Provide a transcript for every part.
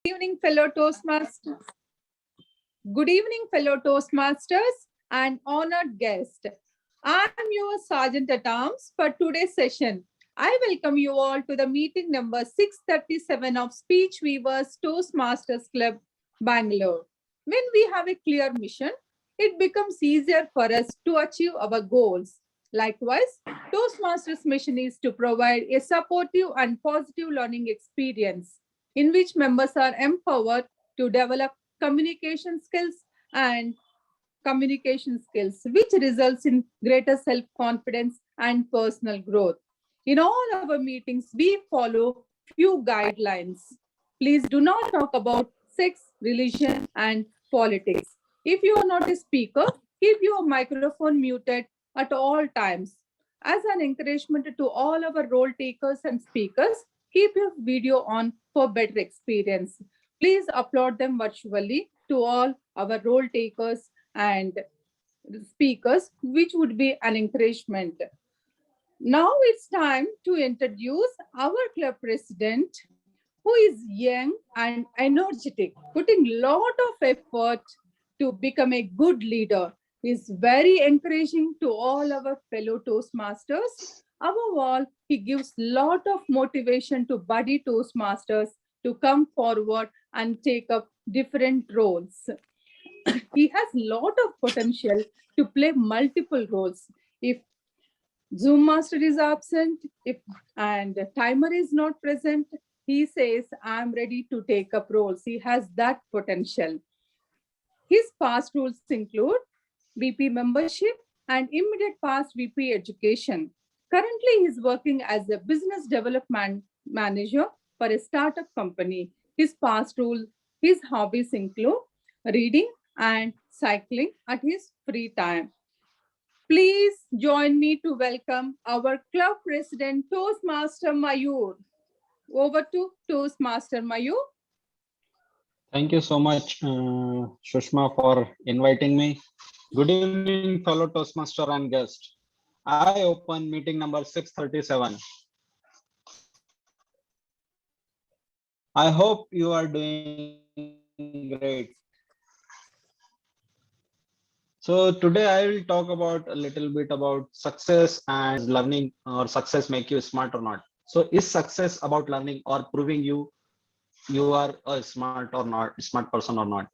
Evening, fellow Toastmasters. Good evening, fellow Toastmasters and honored guest. I am your Sergeant at Arms for today's session. I welcome you all to the meeting number 637 of Speech Weavers Toastmasters Club, Bangalore. When we have a clear mission, it becomes easier for us to achieve our goals. Likewise, Toastmasters' mission is to provide a supportive and positive learning experience in which members are empowered to develop communication skills and which results in greater self-confidence and personal growth. In all our meetings, we follow few guidelines. Please do not talk about sex, religion, and politics. If you are not a speaker, keep your microphone muted at all times. As an encouragement to all our role takers and speakers, keep your video on for better experience. Please upload them virtually to all our role takers and speakers, which would be an encouragement. Now it's time to introduce our club president, who is young and energetic, putting a lot of effort to become a good leader. He is very encouraging to all our fellow Toastmasters. Above all, he gives a lot of motivation to buddy Toastmasters to come forward and take up different roles. He has a lot of potential to play multiple roles. If Zoom master is absent and timer is not present, he says, I'm ready to take up roles. He has that potential. His past roles include VP membership and immediate past VP education. Currently, he is working as a business development manager for a startup company. His past roles, his hobbies include reading and cycling at his free time. Please join me to welcome our club president, Toastmaster Mayur. Over to Toastmaster Mayur. Thank you so much, Shushma, for inviting me. Good evening, fellow Toastmaster and guest. I open meeting number 637. I hope you are doing great. So today I will talk about a little bit about success and learning, or success make you smart or not. So is success about learning or proving you are a smart person or not?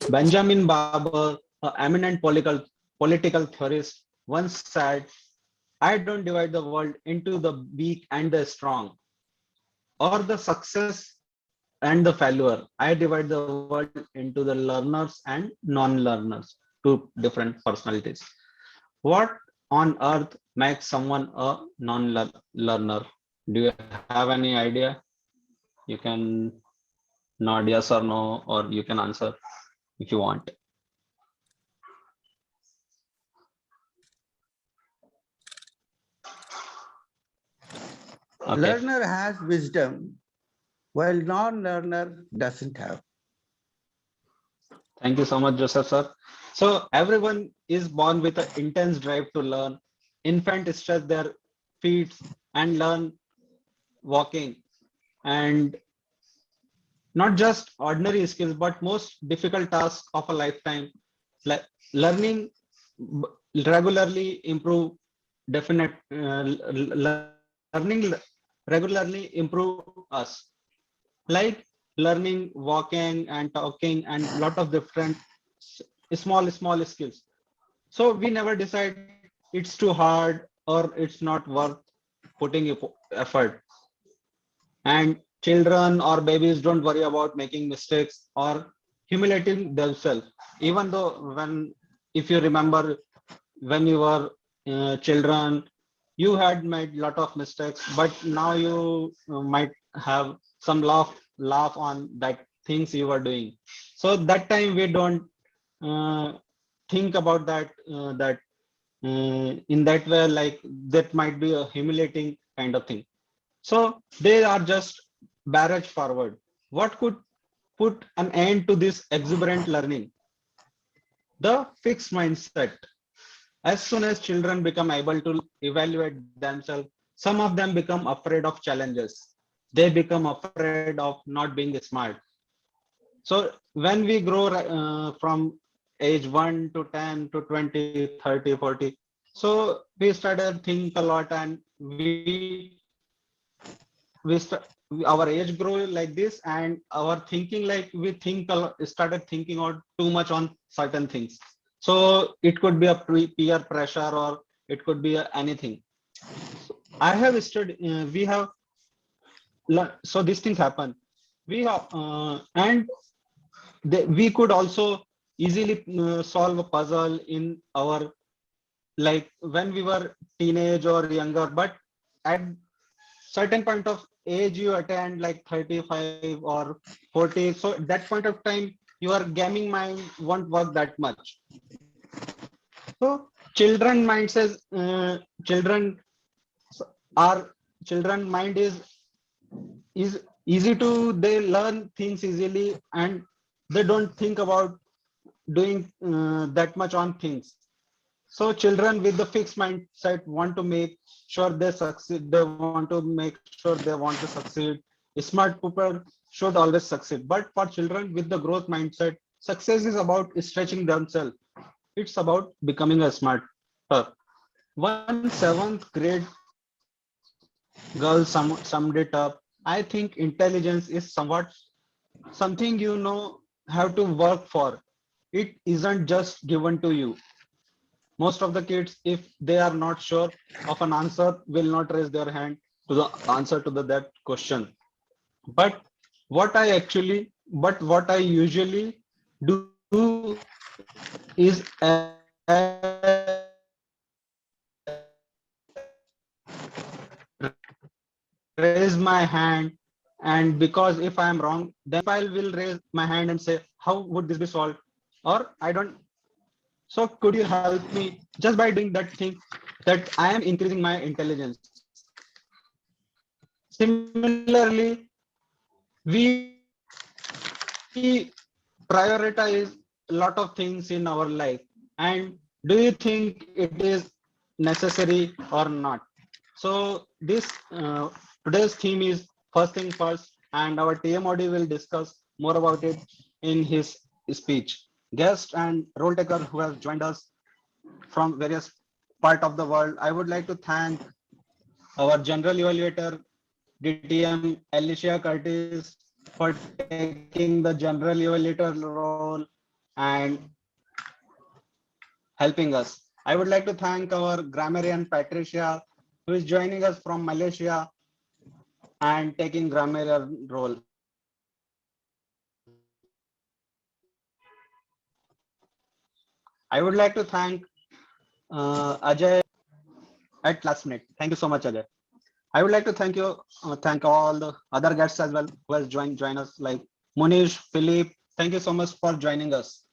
Benjamin Barber, an eminent political theorist, once said, I don't divide the world into the weak and the strong, or the success and the failure. I divide the world into the learners and non-learners, two different personalities. What on earth makes someone a non-learner? Do you have any idea? You can nod yes or no, or you can answer if you want. Okay. Learner has wisdom, while non-learner doesn't have. Thank you so much, Joseph, sir. So everyone is born with an intense drive to learn. Infants stretch their feet and learn walking, and not just ordinary skills, but most difficult tasks of a lifetime. Learning regularly improve learning regularly improve us, like learning walking and talking and a lot of different small skills. So we never decide it's too hard or it's not worth putting effort. And children or babies don't worry about making mistakes or humiliating themselves, even though if you remember when you were children, you had made a lot of mistakes, but now you might have some laugh on that things you were doing. So that time we don't think about that in that way, like that might be a humiliating kind of thing. So they are just barrage forward. What could put an end to this exuberant learning? The fixed mindset. As soon as children become able to evaluate themselves, some of them become afraid of challenges. They become afraid of not being smart. So when we grow from age 1 to 10 to 20, 30, 40, so we started think a lot, and we st- our age grow like this, and our thinking, like we think a lot, started thinking out too much on certain things. So it could be a peer pressure, or it could be anything. I have studied, we have, so these things happen. We have, and we could also easily solve a puzzle in our, like when we were teenage or younger, but at certain point of age you attend like 35 or 40, so at that point of time your gaming mind won't work that much. So children mind says, children are, children mind is easy to, they learn things easily, and they don't think about doing that much on things. So children with the fixed mindset want to make sure they succeed. They want to make sure they want to succeed. Smart people should always succeed. But for children with the growth mindset, success is about stretching themselves. It's about becoming a smarter. One seventh grade girl summed it up. I think intelligence is somewhat something you know have to work for. It isn't just given to you. Most of the kids, if they are not sure of an answer, will not raise their hand to the answer to that question. But what I usually do is raise my hand, and because if I am wrong, then I will then principal will raise my hand and say, how would this be solved? Or I don't. So could you help me just by doing that thing, that I am increasing my intelligence? Similarly, we prioritize a lot of things in our life. And do you think it is necessary or not? So this today's theme is first thing first, and our TMoD will discuss more about it in his speech. Guest and role taker who have joined us from various part of the world, I would like to thank our general evaluator DTM Alicia Curtis for taking the general evaluator role and helping us. I would like to thank our grammarian Patricia, who is joining us from Malaysia and taking grammarian role. I would like to thank Ajay at last minute. Thank you so much, Ajay. I would like to thank you, thank all the other guests as well who has join us, like Munish, Philip. Thank you so much for joining us.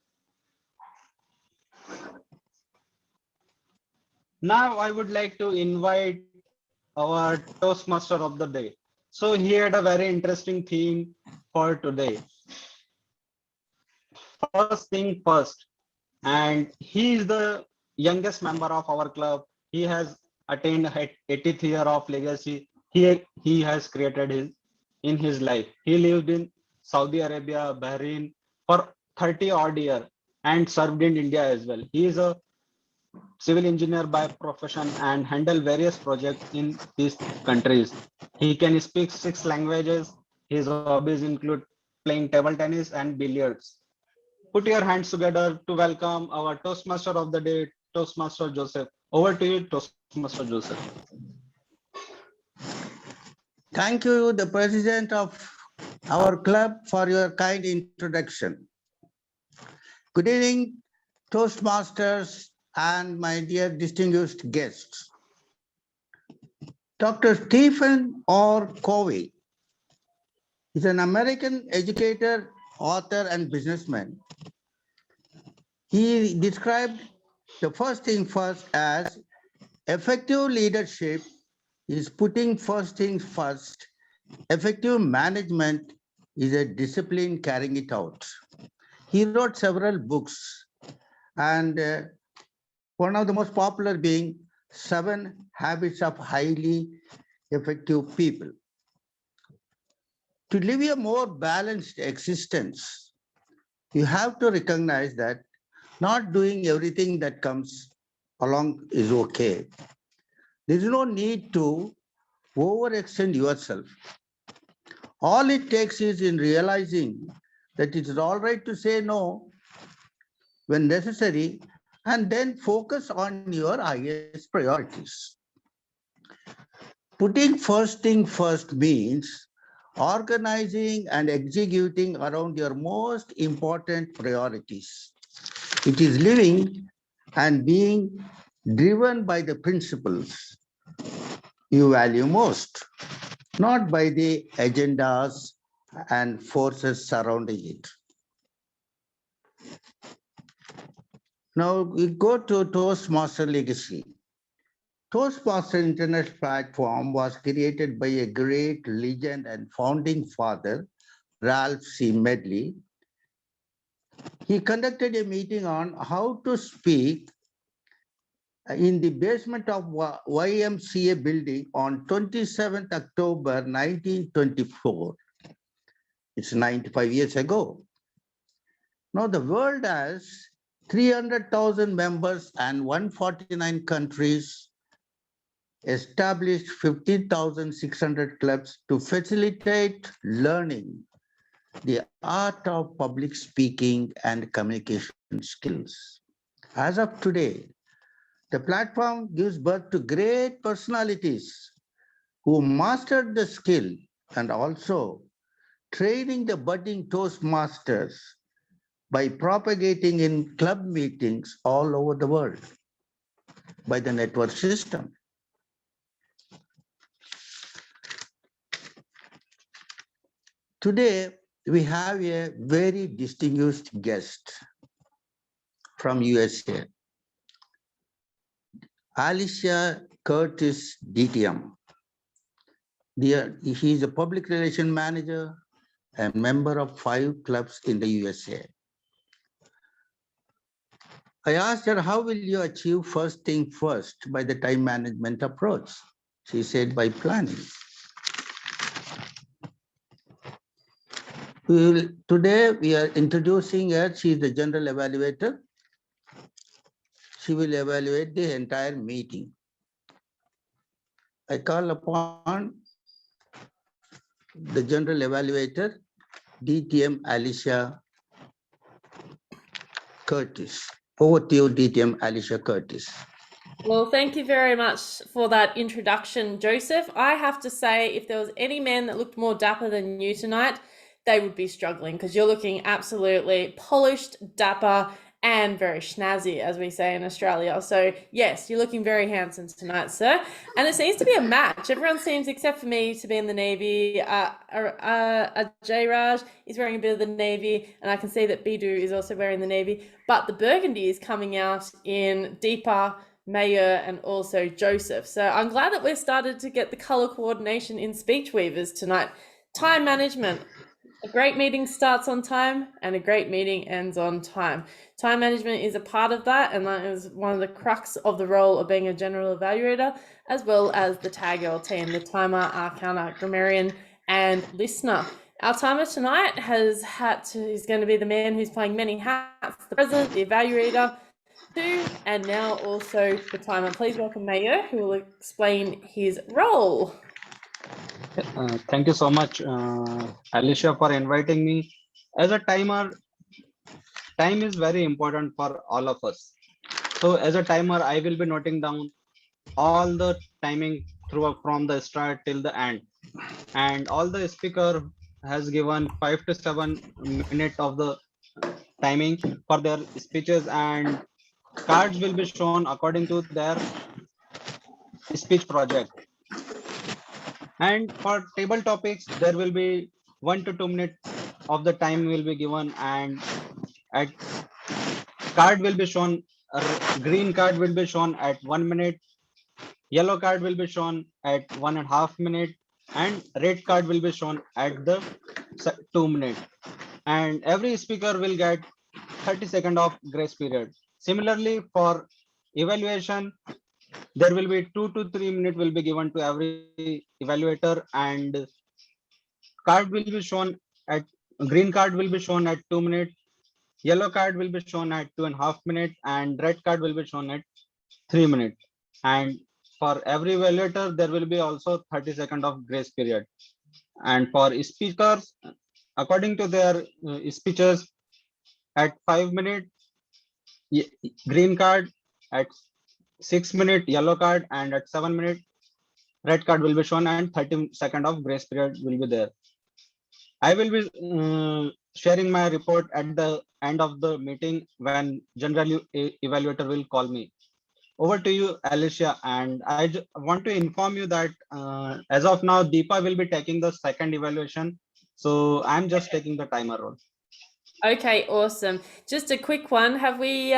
Now I would like to invite our Toastmaster of the day. So he had a very interesting theme for today. First thing first, and he is the youngest member of our club. He has attained 80th year of legacy. He has created his in his life. He lived in Saudi Arabia, Bahrain for 30 odd year and served in India as well. He is a civil engineer by profession and handle various projects in these countries. He can speak 6 languages. His hobbies include playing table tennis and billiards. Put your hands together to welcome our Toastmaster of the day, Toastmaster Joseph. Over to you, Toastmaster Joseph. Thank you, the president of our club, for your kind introduction. Good evening, Toastmasters and my dear distinguished guests. Dr. Stephen R. Covey is an American educator, author, and businessman. He described the first thing first as effective leadership is putting first things first. Effective management is a discipline carrying it out. He wrote several books, and one of the most popular being 7 Habits of Highly Effective People. To live a more balanced existence, You have to recognize that not doing everything that comes along is okay. There is no need to overextend yourself. All it takes is in realizing that it is all right to say no when necessary, and then focus on your highest priorities. Putting first thing first means organizing and executing around your most important priorities. It is living and being driven by the principles you value most, not by the agendas and forces surrounding it. Now we go to Toastmaster legacy. Toastmaster International platform was created by a great legend and founding father, Ralph C. Medley. He conducted a meeting on how to speak in the basement of YMCA building on 27th October 1924. It's 95 years ago. Now the world has 300,000 members and 149 countries, established 15,600 clubs to facilitate learning the art of public speaking and communication skills. As of today, the platform gives birth to great personalities who mastered the skill and also training the budding Toastmasters by propagating in club meetings all over the world by the network system. Today, we have a very distinguished guest from USA, Alicia Curtis, DTM. He is a public relation manager and member of 5 clubs in the USA. I asked her, how will you achieve first thing first by the time management approach? She said, by planning. Today we are introducing her. She is the general evaluator. She will evaluate the entire meeting. I call upon the general evaluator, DTM Alicia Curtis. Over to you, DTM Alicia Curtis. Well, thank you very much for that introduction, Joseph. I have to say, if there was any man that looked more dapper than you tonight, they would be struggling, because you're looking absolutely polished, dapper, and very schnazzy, as we say in Australia. So yes, you're looking very handsome tonight, sir. And it seems to be a match. Everyone seems, except for me, to be in the Navy. J-Raj is wearing a bit of the Navy, and I can see that Bidu is also wearing the Navy. But the burgundy is coming out in Deepa, Mayor, and also Joseph. So I'm glad that we've started to get the color coordination in Speech Weavers tonight. Time management. A great meeting starts on time and a great meeting ends on time. Time management is a part of that, and that is one of the crux of the role of being a general evaluator, as well as the tag L team, the timer, arcana, grammarian, and listener. Our timer tonight is going to be the man who's playing many hats, the president, the evaluator, and now also the timer. Please welcome Mayo, who will explain his role. Thank you so much, Alicia, for inviting me. As a timer, time is very important for all of us. So as a timer, I will be noting down all the timing from the start till the end. And all the speaker has given 5 to 7 minutes of the timing for their speeches, and cards will be shown according to their speech project. And for table topics, there will be 1 to 2 minutes of the time will be given, and at card will be shown. Green card will be shown at 1 minute, yellow card will be shown at 1.5 minutes, and red card will be shown at the 2 minutes. And every speaker will get 30 seconds of grace period. Similarly, for evaluation, there will be 2 to 3 minutes will be given to every evaluator, and card will be shown at green card will be shown at 2 minutes, Yellow card will be shown at 2.5 minutes and red card will be shown at 3 minutes. And for every evaluator, there will be also 30 seconds of grace period. And for speakers, according to their speeches, at 5 minutes, green card, at 6 minutes, yellow card, and at 7 minutes, red card will be shown and 30 seconds of grace period will be there. I will be sharing my report at the end of the meeting when general evaluator will call me. Over to you, Alicia. And I want to inform you that as of now, Deepa will be taking the second evaluation. So I'm just taking the timer role. Okay, awesome. Just a quick one. Have we,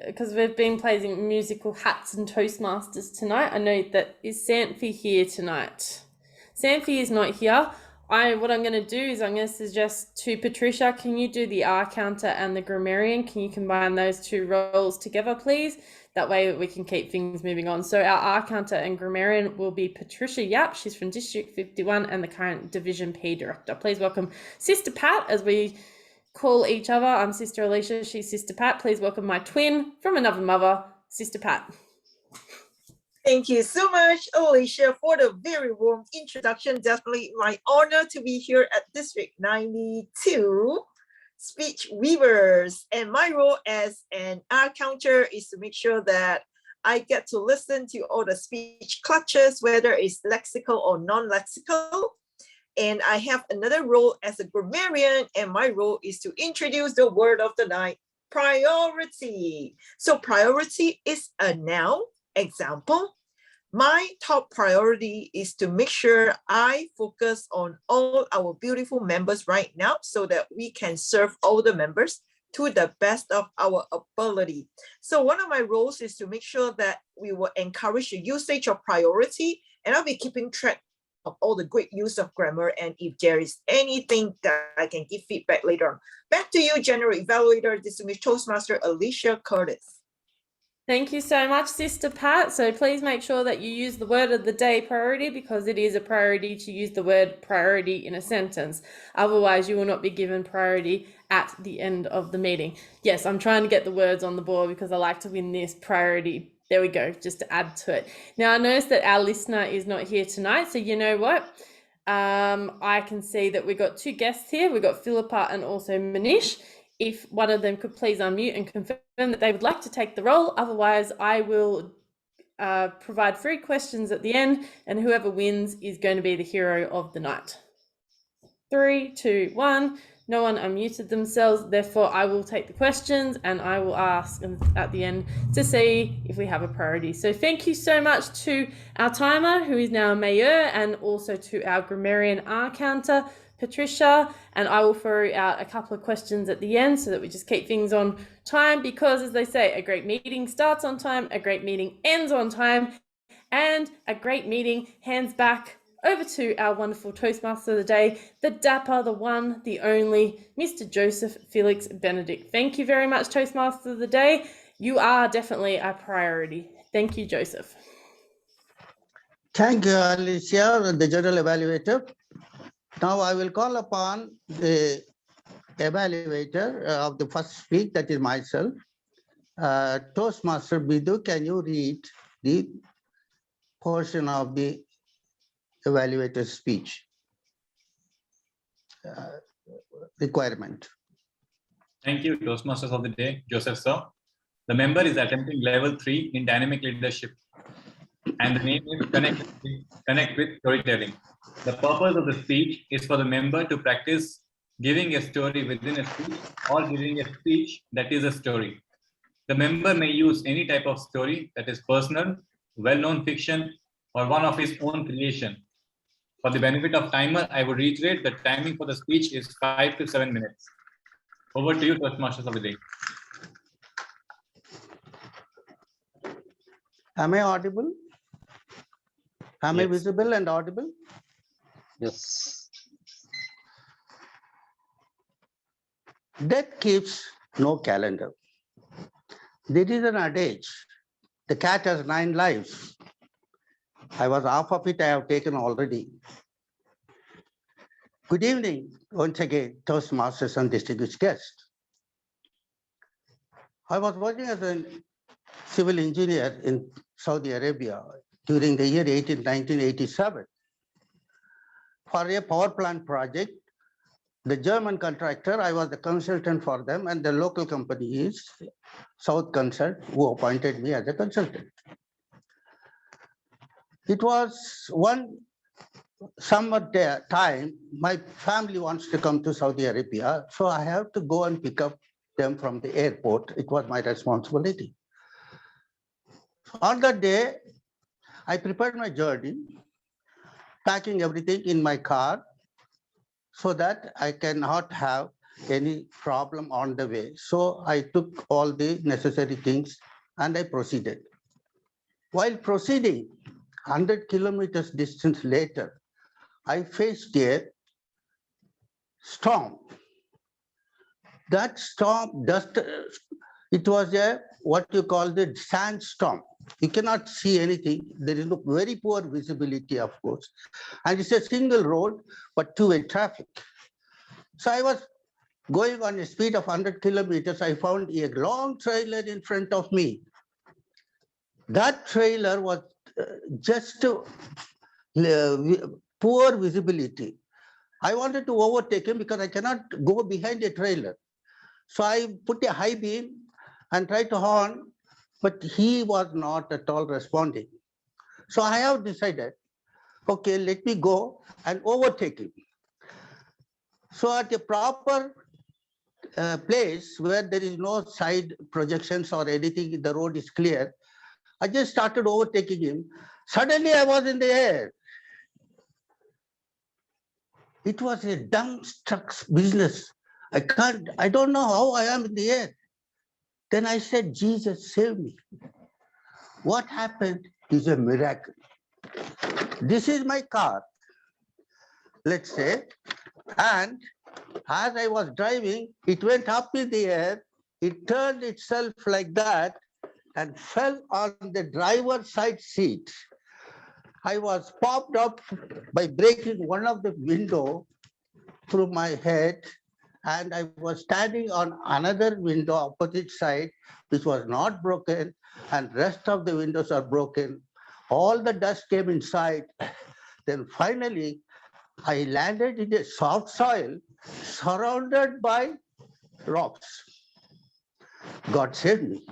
because we've been playing musical hats and Toastmasters tonight. I know that, is Sanfi here tonight? Sanfi is not here. What I'm going to do is I'm going to suggest to Patricia, can you do the R counter and the grammarian? Can you combine those two roles together, please? That way we can keep things moving on. So our R counter and grammarian will be Patricia Yap. She's from District 51 and the current Division P Director. Please welcome Sister Pat as we call each other. I'm Sister Alicia, she's Sister Pat. Please welcome my twin from another mother, Sister Pat. Thank you so much, Alicia, for the very warm introduction. Definitely my honor to be here at District 92 Speech Weavers. And my role as an R counter is to make sure that I get to listen to all the speech clutches, whether it's lexical or non-lexical. And I have another role as a grammarian, and my role is to introduce the word of the night, priority. So priority is a noun. Example, my top priority is to make sure I focus on all our beautiful members right now so that we can serve all the members to the best of our ability. So one of my roles is to make sure that we will encourage the usage of priority, and I'll be keeping track of all the great use of grammar, and if there is anything that I can give feedback later on. Back to you, General Evaluator, Distinguished Toastmaster Alicia Curtis. Thank you so much, Sister Pat. So please make sure that you use the word of the day, priority, because it is a priority to use the word priority in a sentence. Otherwise, you will not be given priority at the end of the meeting. Yes, I'm trying to get the words on the board because I like to win this priority. There we go, just to add to it. Now, I noticed that our listener is not here tonight, so you know what? I can see that we've got two guests here. We've got Philippa and also Manish. If one of them could please unmute and confirm that they would like to take the role. Otherwise, I will provide 3 questions at the end, and whoever wins is going to be the hero of the night. 3, 2, 1. No one unmuted themselves. Therefore, I will take the questions and I will ask at the end to see if we have a priority. So thank you so much to our timer, who is now a mayor, and also to our grammarian R counter, Patricia, and I will throw out a couple of questions at the end so that we just keep things on time, because as they say, a great meeting starts on time, a great meeting ends on time, and a great meeting hands back over to our wonderful Toastmaster of the day, the dapper, the one, the only, Mr. Joseph Felix Benedict. Thank you very much, Toastmaster of the day. You are definitely a priority. Thank you, Joseph. Thank you, Alicia, the General Evaluator. Now I will call upon the evaluator of the first week, that is myself. Toastmaster Bidu, can you read the portion of the evaluator's speech requirement? Thank you, Toastmasters of the day, Joseph sir. The member is attempting level 3 in dynamic leadership, and the name is Connect with Storytelling. The purpose of the speech is for the member to practice giving a story within a speech or giving a speech that is a story. The member may use any type of story that is personal, well-known fiction, or one of his own creation. For the benefit of timer, I would reiterate the timing for the speech is 5 to 7 minutes. Over to you, Toastmasters of the day. Am I audible? Am I visible and audible? Yes. Death keeps no calendar. There is an adage, the cat has 9 lives. I was half of it I have taken already. Good evening, once again, Toastmasters and distinguished guests. I was working as a civil engineer in Saudi Arabia during the year 1987 for a power plant project. The German contractor, I was the consultant for them, and the local company is South Consult, who appointed me as a consultant. It was one summer time, my family wants to come to Saudi Arabia, so I have to go and pick up them from the airport. It was my responsibility. On that day, I prepared my journey, packing everything in my car so that I cannot have any problem on the way. So I took all the necessary things and I proceeded. While proceeding, 100 kilometers distance later, I faced a storm. That storm, it was a what you call the sandstorm. You cannot see anything. There is no very poor visibility, of course. And it's a single road, but two-way traffic. So I was going on a speed of 100 kilometers. I found a long trailer in front of me. That trailer was just poor visibility. I wanted to overtake him because I cannot go behind a trailer. So I put a high beam and tried to horn, but he was not at all responding. So I have decided, okay, let me go and overtake him. So at a proper place where there is no side projections or anything, the road is clear, I just started overtaking him. Suddenly I was in the air. It was a dumbstruck business. I don't know how I am in the air. Then I said, Jesus, save me. What happened is a miracle. This is my car, let's say, and as I was driving, it went up in the air, it turned itself like that and fell on the driver's side seat. I was popped up by breaking one of the window through my head, and I was standing on another window opposite side, which was not broken, and rest of the windows are broken. All the dust came inside. Then finally, I landed in a soft soil surrounded by rocks. God saved me.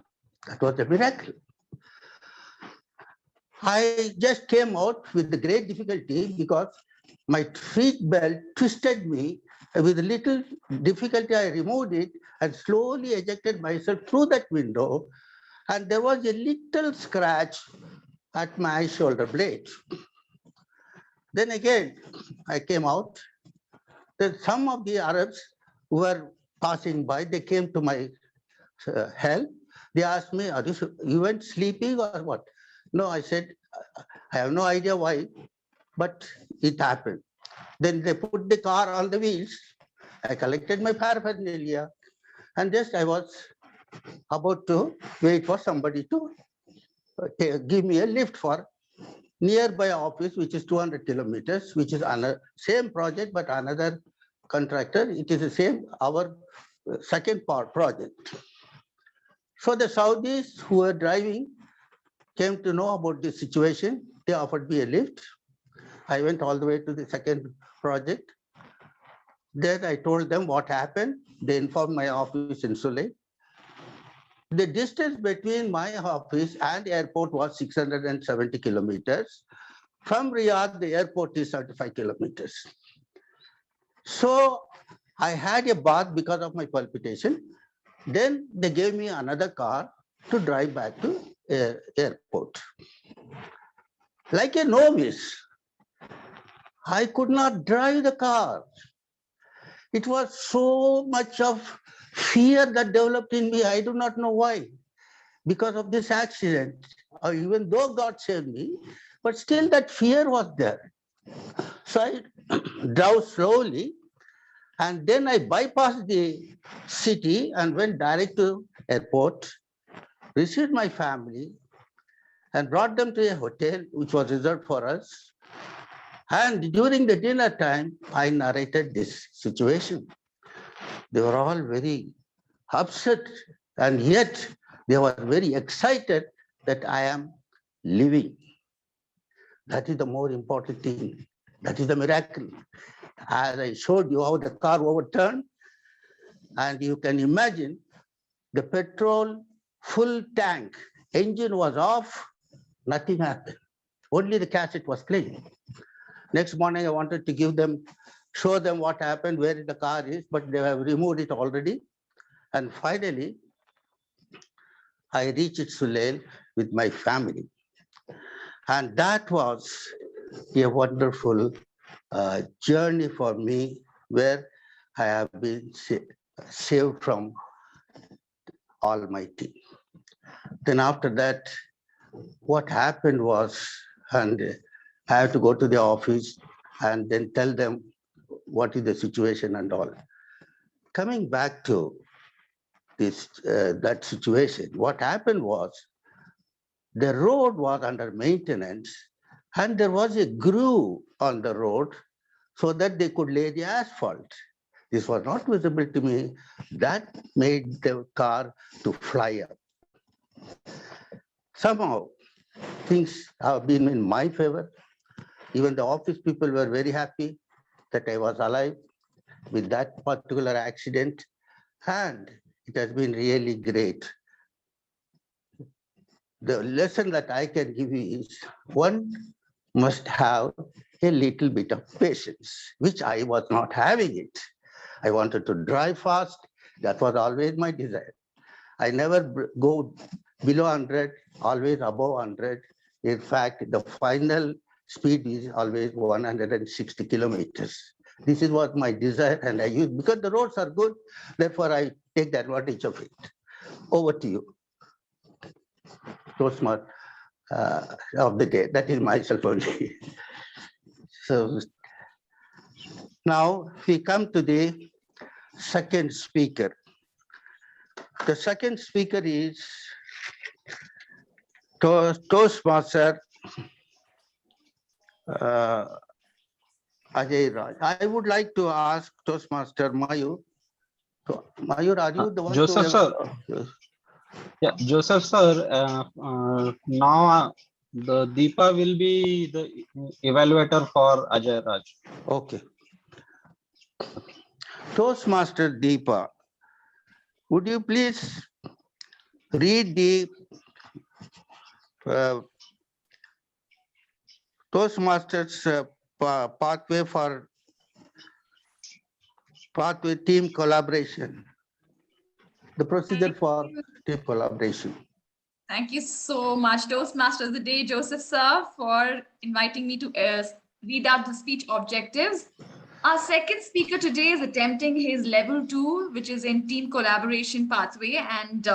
That was a miracle. I just came out with the great difficulty because my seat belt twisted me. With a little difficulty, I removed it and slowly ejected myself through that window. And there was a little scratch at my shoulder blade. Then again, I came out. Then some of the Arabs who were passing by, they came to my help. They asked me, you went sleeping or what? No, I said, I have no idea why, but it happened. Then they put the car on the wheels. I collected my paraphernalia, and just I was about to wait for somebody to give me a lift for nearby office, which is 200 kilometers, which is another same project, but another contractor. It is the same, our second part project. So the Saudis who were driving came to know about this situation. They offered me a lift. I went all the way to the second project. Then I told them what happened. They informed my office in Sule. The distance between my office and the airport was 670 kilometers. From Riyadh, the airport is 35 kilometers. So I had a bath because of my palpitation. Then they gave me another car to drive back to airport. Like a novice, I could not drive the car. It was so much of fear that developed in me. I do not know why. Because of this accident, even though God saved me, but still that fear was there. So I drove slowly, and then I bypassed the city and went direct to airport, received my family, and brought them to a hotel which was reserved for us. And during the dinner time, I narrated this situation. They were all very upset And yet they were very excited that I am living. That is the more important thing. That is the miracle. As I showed you how the car overturned, and you can imagine the petrol full tank, engine was off, nothing happened. Only the cassette was playing. Next morning, I wanted to give them, show them what happened, where the car is, but they have removed it already. And finally, I reached Sulel with my family. And that was a wonderful journey for me, where I have been saved from Almighty. Then after that, what happened was, and I have to go to the office and then tell them what is the situation and all. Coming back to this that situation, what happened was the road was under maintenance and there was a groove on the road so that they could lay the asphalt. This was not visible to me. That made the car to fly up. Somehow, things have been in my favor. Even the office people were very happy that I was alive with that particular accident. And it has been really great. The lesson that I can give you is one must have a little bit of patience, which I was not having it. I wanted to drive fast. That was always my desire. I never go below 100, always above 100. In fact, the final speed is always 160 kilometers. This is what my desire, and I use, because the roads are good, therefore I take the advantage of it. Over to you. Toastmaster of the day. That is myself only. So now we come to the second speaker. The second speaker is Toastmaster Ajay Raj. I would like to ask Toastmaster Mayur. Mayur, are you the one? Joseph sir. Yeah, Joseph sir. Now the Deepa will be the evaluator for Ajay Raj. Okay. Toastmaster Deepa, would you please read the Toastmasters pathway team collaboration, the procedure for team collaboration. Thank you so much, Toastmasters of the Day, Joseph sir, for inviting me to read out the speech objectives. Our second speaker today is attempting his level 2, which is in team collaboration pathway, and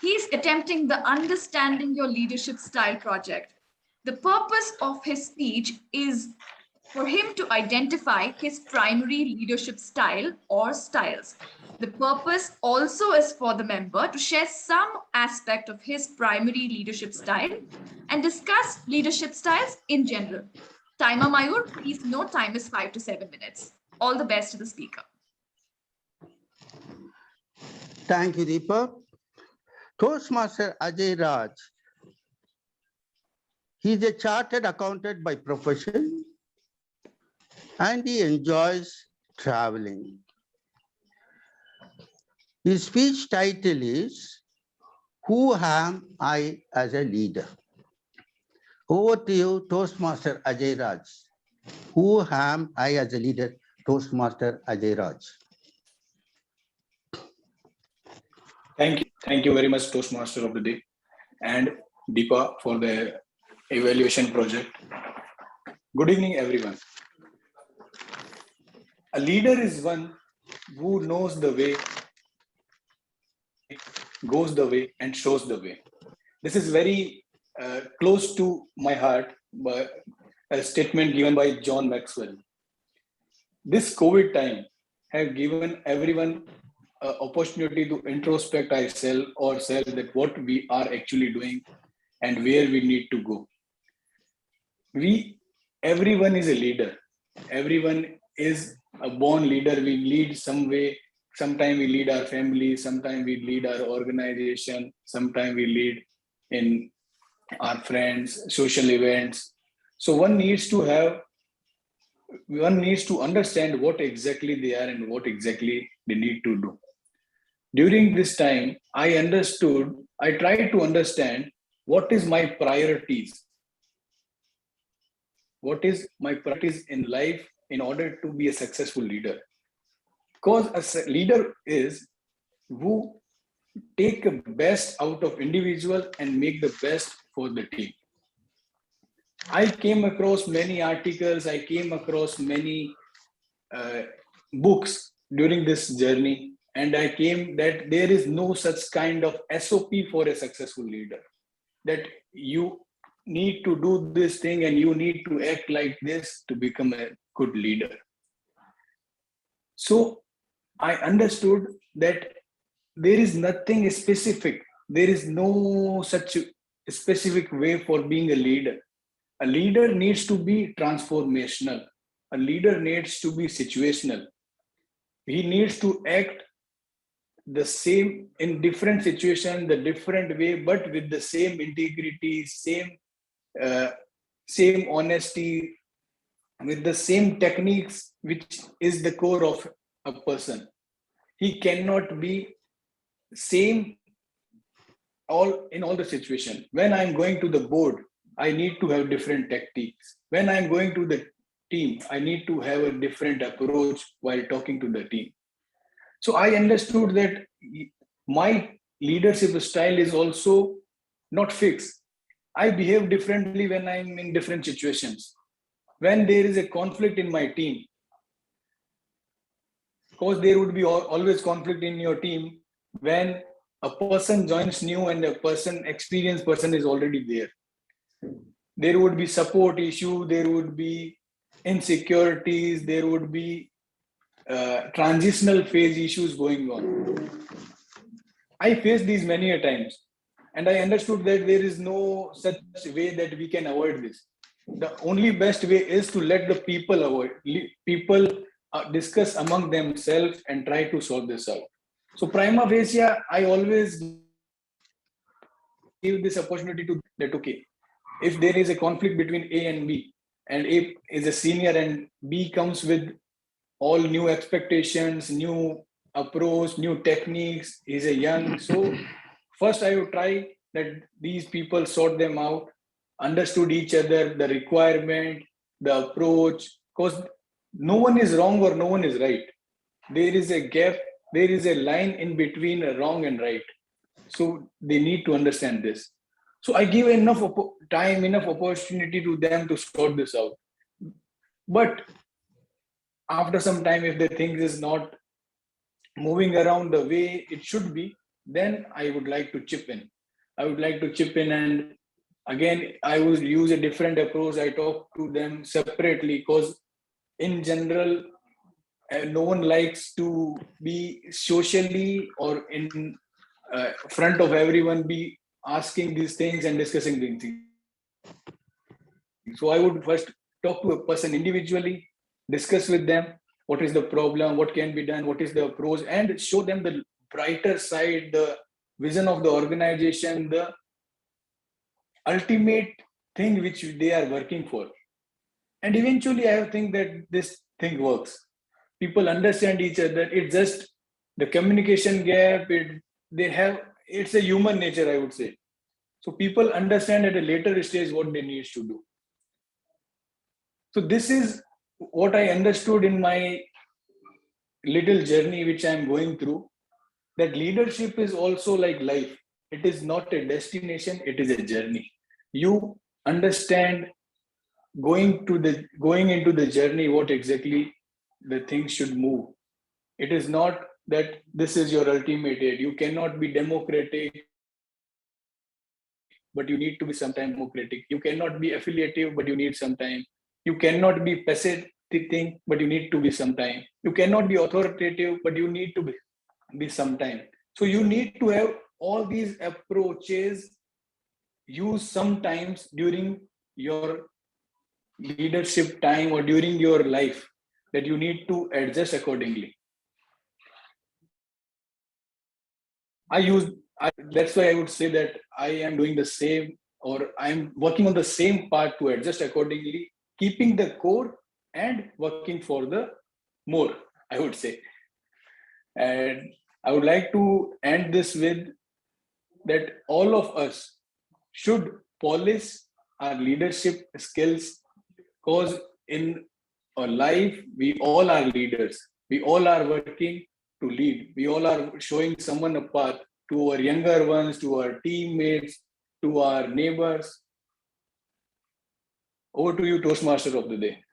he's attempting the Understanding Your Leadership Style project. The purpose of his speech is for him to identify his primary leadership style or styles. The purpose also is for the member to share some aspect of his primary leadership style and discuss leadership styles in general. Timer Mayur, please note time is 5 to 7 minutes. All the best to the speaker. Thank you, Deepa. Toastmaster Ajay Raj. He is a chartered accountant by profession and he enjoys traveling. His speech title is, Who Am I as a Leader? Over to you, Toastmaster Ajay Raj. Who am I as a leader? Toastmaster Ajay Raj. Thank you very much, Toastmaster of the Day, and Deepa for the evaluation project. Good evening, everyone. A leader is one who knows the way, goes the way, and shows the way. This is very close to my heart, but a statement given by John Maxwell. This COVID time have given everyone an opportunity to introspect ourselves that what we are actually doing and where we need to go. Everyone is a leader. Everyone is a born leader. We lead some way, Sometimes we lead our family, sometimes we lead our organization, sometimes we lead in our friends, social events. So one needs to understand what exactly they are and what exactly they need to do. During this time, I tried to understand what is my priorities. What is my priorities in life in order to be a successful leader? Because a leader is who take the best out of individual and make the best for the team. I came across many articles, I came across many books during this journey, and I came that there is no such kind of SOP for a successful leader, that you need to do this thing and you need to act like this to become a good leader. So I understood that there is nothing specific. There is no such specific way for being a leader. A leader needs to be transformational. A leader needs to be situational. He needs to act the same in different situation, the different way, but with the same integrity, same honesty, with the same techniques, which is the core of a person. He cannot be same in all the situation. When I'm going to the board, I need to have different tactics. When I'm going to the team, I need to have a different approach while talking to the team. So I understood that my leadership style is also not fixed. I behave differently when I'm in different situations. When there is a conflict in my team, because there would be always conflict in your team when a person joins new and a experienced person is already there. There would be support issue, there would be insecurities, there would be transitional phase issues going on. I faced these many a times, and I understood that there is no such way that we can avoid this. The only best way is to let the people discuss among themselves and try to solve this out. So prima facie, I always give this opportunity to that, okay, if there is a conflict between A and B, and A is a senior and B comes with all new expectations, new approach, new techniques, is a young. So first I would try that these people sort them out, understood each other, the requirement, the approach, because no one is wrong or no one is right. There is a gap, there is a line in between wrong and right. So they need to understand this. So I give enough time, enough opportunity to them to sort this out. But after some time, if the things is not moving around the way it should be, then I would like to chip in. I would like to chip in, and again, I would use a different approach. I talk to them separately because in general, no one likes to be socially or in front of everyone be asking these things and discussing these things. So I would first talk to a person individually, discuss with them what is the problem, what can be done, what is the approach, and show them the brighter side, the vision of the organization, the ultimate thing which they are working for. And eventually I think that this thing works. People understand each other. It's just the communication gap. It's a human nature, I would say. So people understand at a later stage what they need to do. So this is what I understood in my little journey which I'm going through, that leadership is also like life. It is not a destination, it is a journey. You understand going into the journey what exactly the things should move. It is not that this is your ultimate aid. You cannot be democratic, but you need to be sometime democratic. You cannot be affiliative, but you need some time. You cannot be passive thing, but you need to be sometime. You cannot be authoritative, but you need to be sometime. So you need to have all these approaches used sometimes during your leadership time or during your life, that you need to adjust accordingly. That's why I would say that I am doing the same, or I'm working on the same part to adjust accordingly, keeping the core and working for the more, I would say. And I would like to end this with that all of us should polish our leadership skills, because in our life, we all are leaders. We all are working to lead. We all are showing someone a path, to our younger ones, to our teammates, to our neighbors. Over to you, Toastmaster of the day.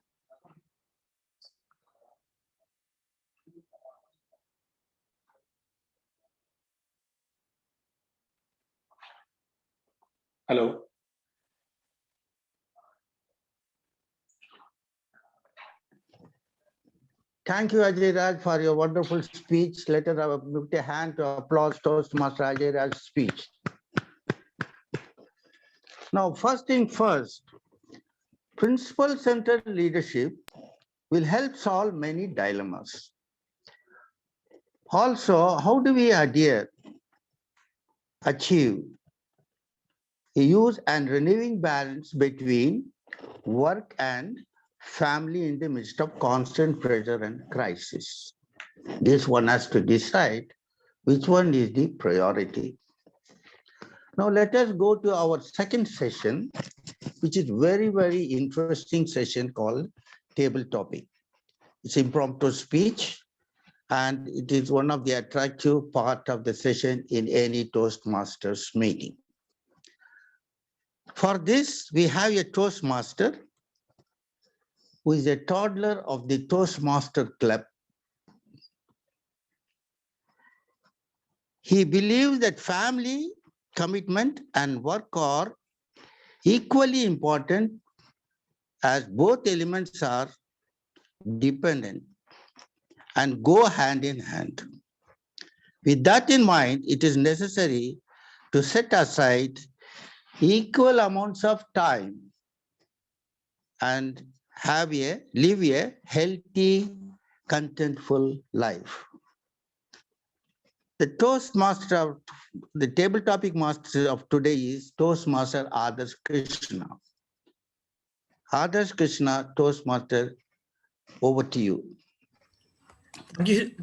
Hello. Thank you, Ajay Raj, for your wonderful speech. Let us put a hand to applause Toastmaster Ajay Raj's speech. Now, first thing first, principle-centered leadership will help solve many dilemmas. Also, how do we achieve a use and renewing balance between work and family in the midst of constant pressure and crisis? This one has to decide which one is the priority. Now let us go to our second session, which is very, very interesting session called table topic. It's impromptu speech, and it is one of the attractive part of the session in any Toastmasters meeting. For this, we have a Toastmaster who is a toddler of the Toastmaster Club. He believes that family, commitment, and work are equally important, as both elements are dependent and go hand in hand. With that in mind, it is necessary to set aside equal amounts of time and live a healthy, contentful life. The table topic master of today is Toastmaster Adarsh Krishna. Adarsh Krishna, Toastmaster, over to you.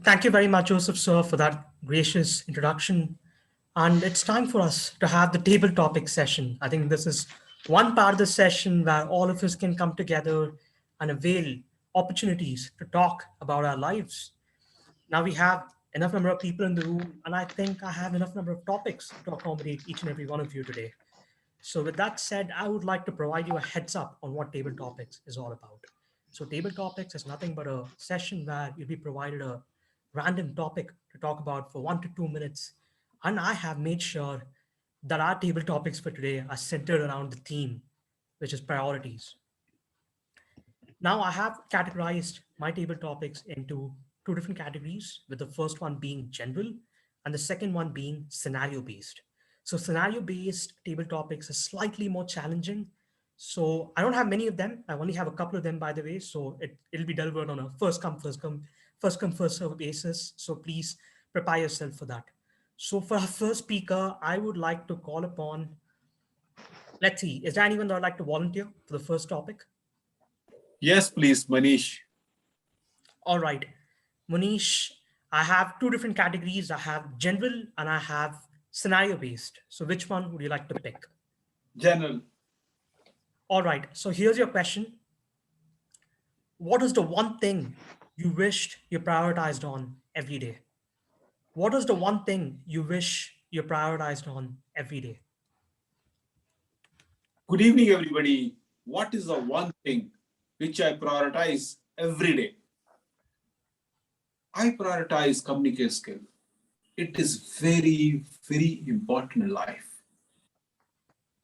Thank you very much, Joseph, sir, for that gracious introduction. And it's time for us to have the table topic session. I think this is one part of the session where all of us can come together and avail opportunities to talk about our lives. Now we have enough number of people in the room, and I think I have enough number of topics to accommodate each and every one of you today. So with that said, I would like to provide you a heads up on what table topics is all about. So table topics is nothing but a session where you'll be provided a random topic to talk about for 1 to 2 minutes. And I have made sure that our table topics for today are centered around the theme, which is priorities. Now I have categorized my table topics into 2 different categories, with the first one being general and the second one being scenario-based. So scenario-based table topics are slightly more challenging. So I don't have many of them. I only have a couple of them, by the way. So it'll be delivered on a first come, first serve basis. So please prepare yourself for that. So for our first speaker, I would like to call upon, let's see, is there anyone that would like to volunteer for the first topic? Yes, please, Manish. All right, Manish, I have 2 different categories. I have general and I have scenario-based. So which one would you like to pick? General. All right, so here's your question. What is the one thing you wished you prioritized on every day? What is the one thing you wish you prioritized on every day? Good evening, everybody. What is the one thing which I prioritize every day? I prioritize communication skill. It is very, very important in life.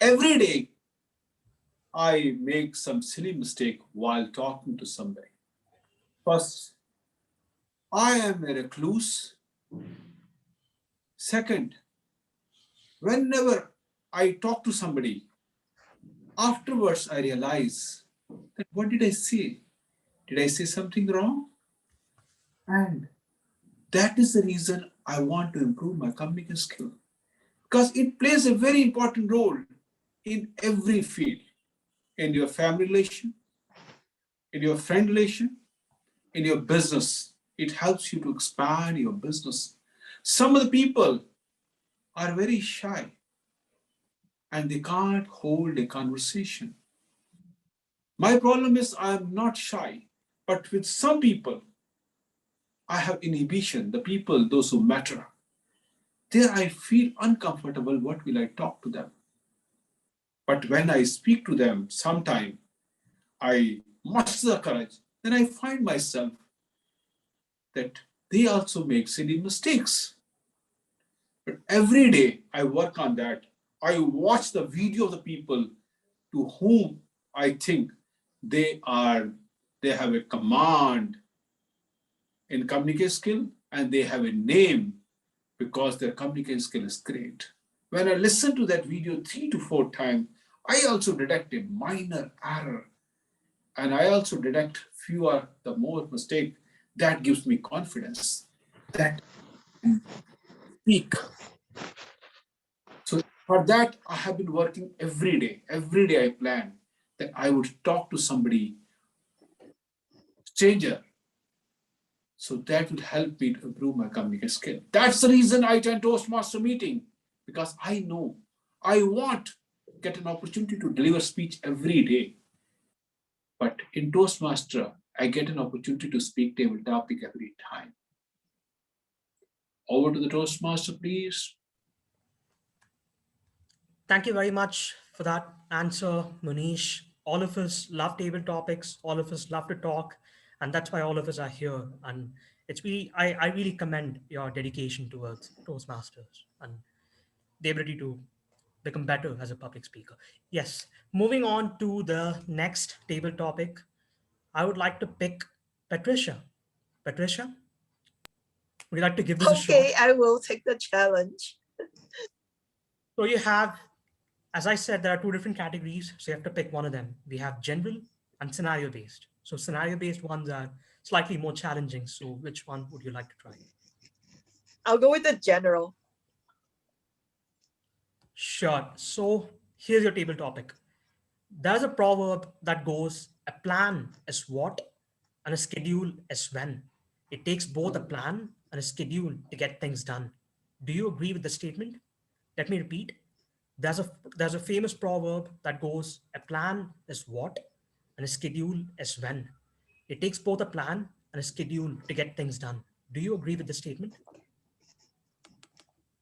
Every day, I make some silly mistake while talking to somebody. First, I am a recluse. Second, whenever I talk to somebody, afterwards I realize that what did I say? Did I say something wrong? And that is the reason I want to improve my communication skill because it plays a very important role in every field, in your family relation, in your friend relation, in your business. It helps you to expand your business. Some of the people are very shy and they can't hold a conversation. My problem is I'm not shy, but with some people, I have inhibition, the people, those who matter. There I feel uncomfortable. What will I talk to them? But when I speak to them, sometime I muster the courage, then I find myself that they also make silly mistakes. But every day I work on that. I watch the video of the people to whom I think they have a command in communication skill and they have a name because their communication skill is great. When I listen to that video 3 to 4 times, I also detect a minor error and I also detect fewer the more mistake. That gives me confidence that I speak. So for that, I have been working every day. Every day I plan that I would talk to somebody, stranger. So that would help me to improve my communication skill. That's the reason I attend Toastmaster meeting, because I know I want to get an opportunity to deliver speech every day. But in Toastmaster, I get an opportunity to speak table topic every time. Over to the Toastmaster, please. Thank you very much for that answer, Manish. All of us love table topics. All of us love to talk. And that's why all of us are here. And I really commend your dedication towards Toastmasters and the ability to become better as a public speaker. Yes, moving on to the next table topic, I would like to pick Patricia. Patricia, would you like to give this a shot? Okay, I will take the challenge. So you have, as I said, there are 2 different categories. So you have to pick one of them. We have general and scenario based. So scenario based ones are slightly more challenging. So which one would you like to try? I'll go with the general. Sure. So here's your table topic. There's a proverb that goes, a plan is what and a schedule is when. It takes both a plan and a schedule to get things done. Do you agree with the statement? Let me repeat. There's a famous proverb that goes, a plan is what and a schedule is when. It takes both a plan and a schedule to get things done. Do you agree with the statement?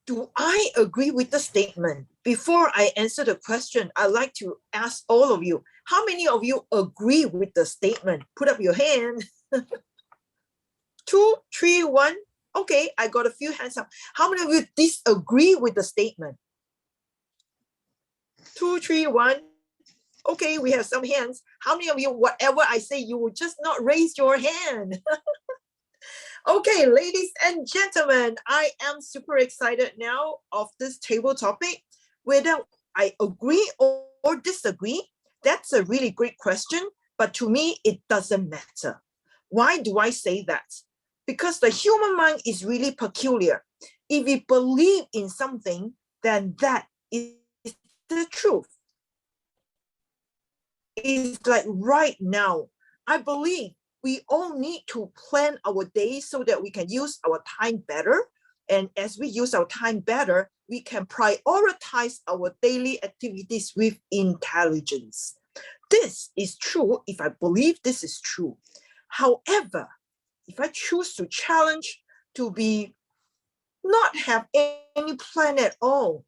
Do I agree with the statement? Before I answer the question, I'd like to ask all of you, how many of you agree with the statement? Put up your hand. 2, 3, 1. Okay, I got a few hands up. How many of you disagree with the statement? 2, 3, 1. Okay, we have some hands. How many of you, whatever I say, you will just not raise your hand? Okay, ladies and gentlemen, I am super excited now of this table topic. Whether I agree or disagree, that's a really great question. But to me, it doesn't matter. Why do I say that? Because the human mind is really peculiar. If we believe in something, then that is the truth. It's like right now, I believe we all need to plan our day so that we can use our time better. And as we use our time better, we can prioritize our daily activities with intelligence. This is true if I believe this is true. However, if I choose to challenge to be not have any plan at all,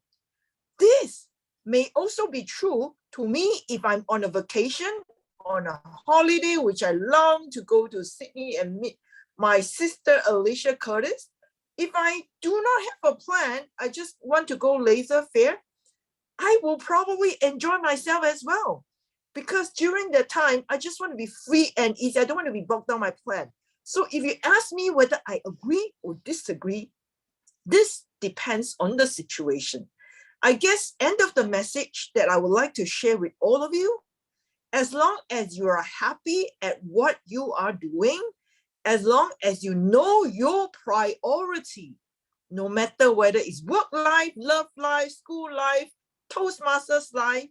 this may also be true to me if I'm on a vacation, on a holiday, which I long to go to Sydney and meet my sister Alicia Curtis. If I do not have a plan, I just want to go laser fair, I will probably enjoy myself as well. Because during that time, I just want to be free and easy. I don't want to be bogged down my plan. So if you ask me whether I agree or disagree, this depends on the situation. I guess end of the message that I would like to share with all of you, as long as you are happy at what you are doing, as long as you know your priority, no matter whether it's work life, love life, school life, Toastmasters life.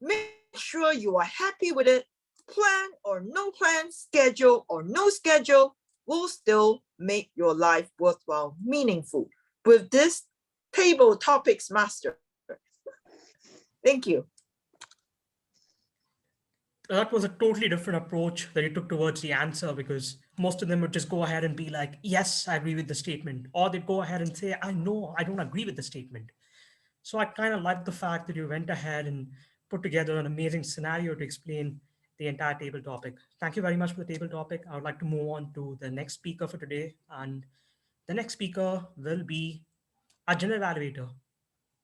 Make sure you are happy with it. Plan or no plan, schedule or no schedule will still make your life worthwhile, meaningful with this table topics master. Thank you. That was a totally different approach that you took towards the answer, because most of them would just go ahead and be like, yes, I agree with the statement. Or they'd go ahead and say, I know, I don't agree with the statement. So I kind of like the fact that you went ahead and put together an amazing scenario to explain the entire table topic. Thank you very much for the table topic. I would like to move on to the next speaker for today. And the next speaker will be our general evaluator,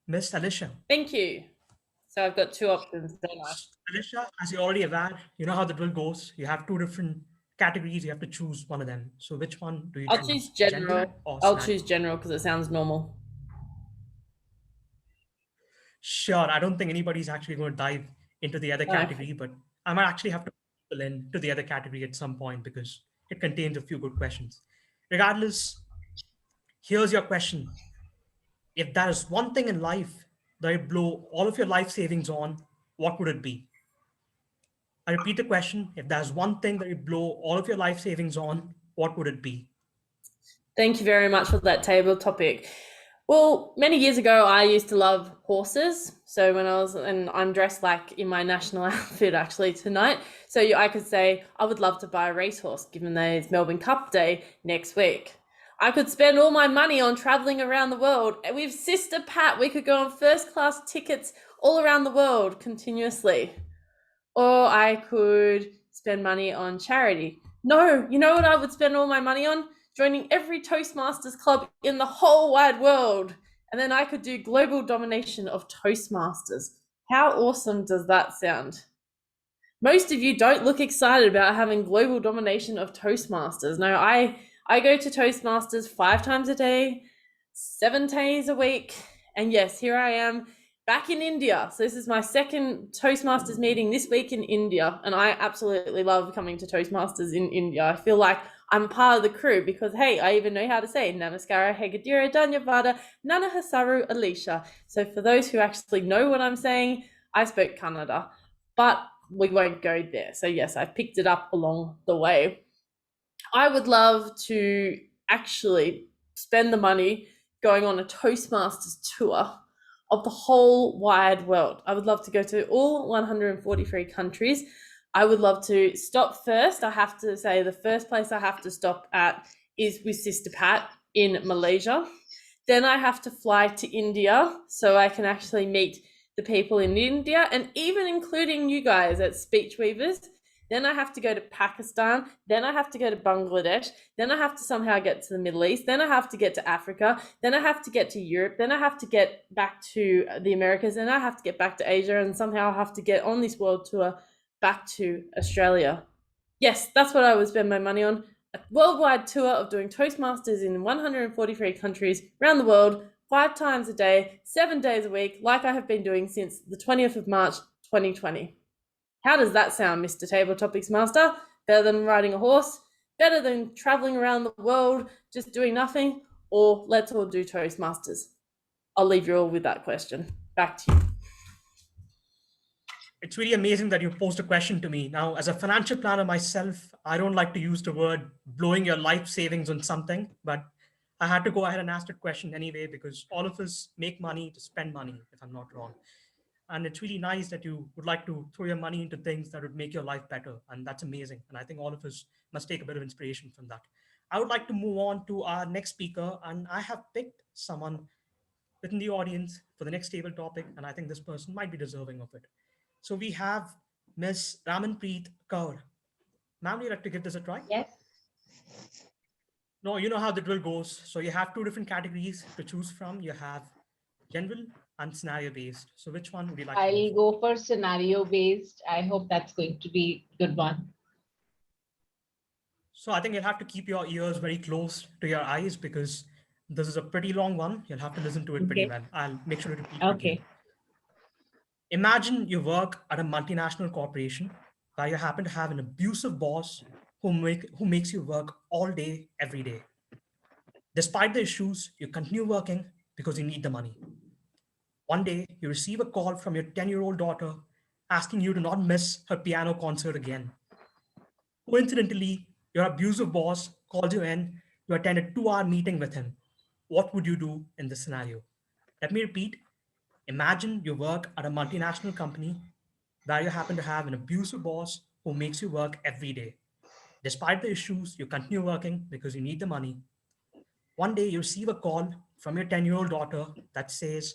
Miss Alicia. Thank you. So I've got two options, don't I? Alicia, as you're already aware, you know how the drill goes. You have two different categories. You have to choose one of them. So which one do you I'll choose general. I'll choose general because it sounds normal. Sure. I don't think anybody's actually going to dive into the other category, but I might actually have to pull into the other category at some point because it contains a few good questions. Regardless, here's your question. If there is one thing in life that you blow all of your life savings on, what would it be? I repeat the question. If there's one thing that you blow all of your life savings on, what would it be? Thank you very much for that table topic. Well, many years ago, I used to love horses. So and I'm dressed like in my national outfit actually tonight. So I could say, I would love to buy a racehorse, given that it's Melbourne Cup Day next week. I could spend all my money on traveling around the world. And with Sister Pat, we could go on first class tickets all around the world continuously. Or I could spend money on charity. No, you know what I would spend all my money on? Joining every Toastmasters club in the whole wide world. And then I could do global domination of Toastmasters. How awesome does that sound? Most of you don't look excited about having global domination of Toastmasters. No, I go to Toastmasters 5 times a day, 7 days a week. And yes, here I am back in India. So this is my second Toastmasters meeting this week in India. And I absolutely love coming to Toastmasters in India. I feel like I'm part of the crew because, hey, I even know how to say Namaskara, Hegadira, Danyavada, Nana Hasaru, Alicia. So for those who actually know what I'm saying, I spoke Kannada, but we won't go there. So yes, I picked it up along the way. I would love to actually spend the money going on a Toastmasters tour of the whole wide world. I would love to go to all 143 countries. I would love to stop first. I have to say the first place I have to stop at is with Sister Pat in Malaysia. Then I have to fly to India so I can actually meet the people in India, and even including you guys at Speech Weavers. Then I have to go to Pakistan. Then I have to go to Bangladesh. Then I have to somehow get to the Middle East. Then I have to get to Africa. Then I have to get to Europe. Then I have to get back to the Americas. Then I have to get back to Asia, and somehow I have to get on this world tour back to Australia. Yes, that's what I would spend my money on. A worldwide tour of doing Toastmasters in 143 countries around the world, 5 times a day, 7 days a week, like I have been doing since the 20th of March, 2020. How does that sound, Mr. Table Topics Master? Better than riding a horse? Better than traveling around the world just doing nothing? Or let's all do Toastmasters? I'll leave you all with that question. Back to you. It's really amazing that you posed a question to me. Now, as a financial planner myself, I don't like to use the word blowing your life savings on something, but I had to go ahead and ask that question anyway, because all of us make money to spend money, if I'm not wrong. And it's really nice that you would like to throw your money into things that would make your life better. And that's amazing. And I think all of us must take a bit of inspiration from that. I would like to move on to our next speaker. And I have picked someone within the audience for the next table topic. And I think this person might be deserving of it. So we have Ms. Ramanpreet Kaur. Ma'am, you'd like to give this a try? Yes. No, you know how the drill goes. So you have 2 different categories to choose from. You have general and scenario based. So which one would you like? I'll go for scenario based. I hope that's going to be a good one. So I think you'll have to keep your ears very close to your eyes because this is a pretty long one. You'll have to listen to it pretty well. I'll make sure to repeat. Okay. Imagine you work at a multinational corporation where you happen to have an abusive boss who makes you work all day, every day. Despite the issues, you continue working because you need the money. One day, you receive a call from your 10-year-old daughter asking you to not miss her piano concert again. Coincidentally, your abusive boss calls you in to attend a 2-hour meeting with him. What would you do in this scenario? Let me repeat. Imagine you work at a multinational company where you happen to have an abusive boss who makes you work every day. Despite the issues, you continue working because you need the money. One day you receive a call from your 10-year-old daughter that says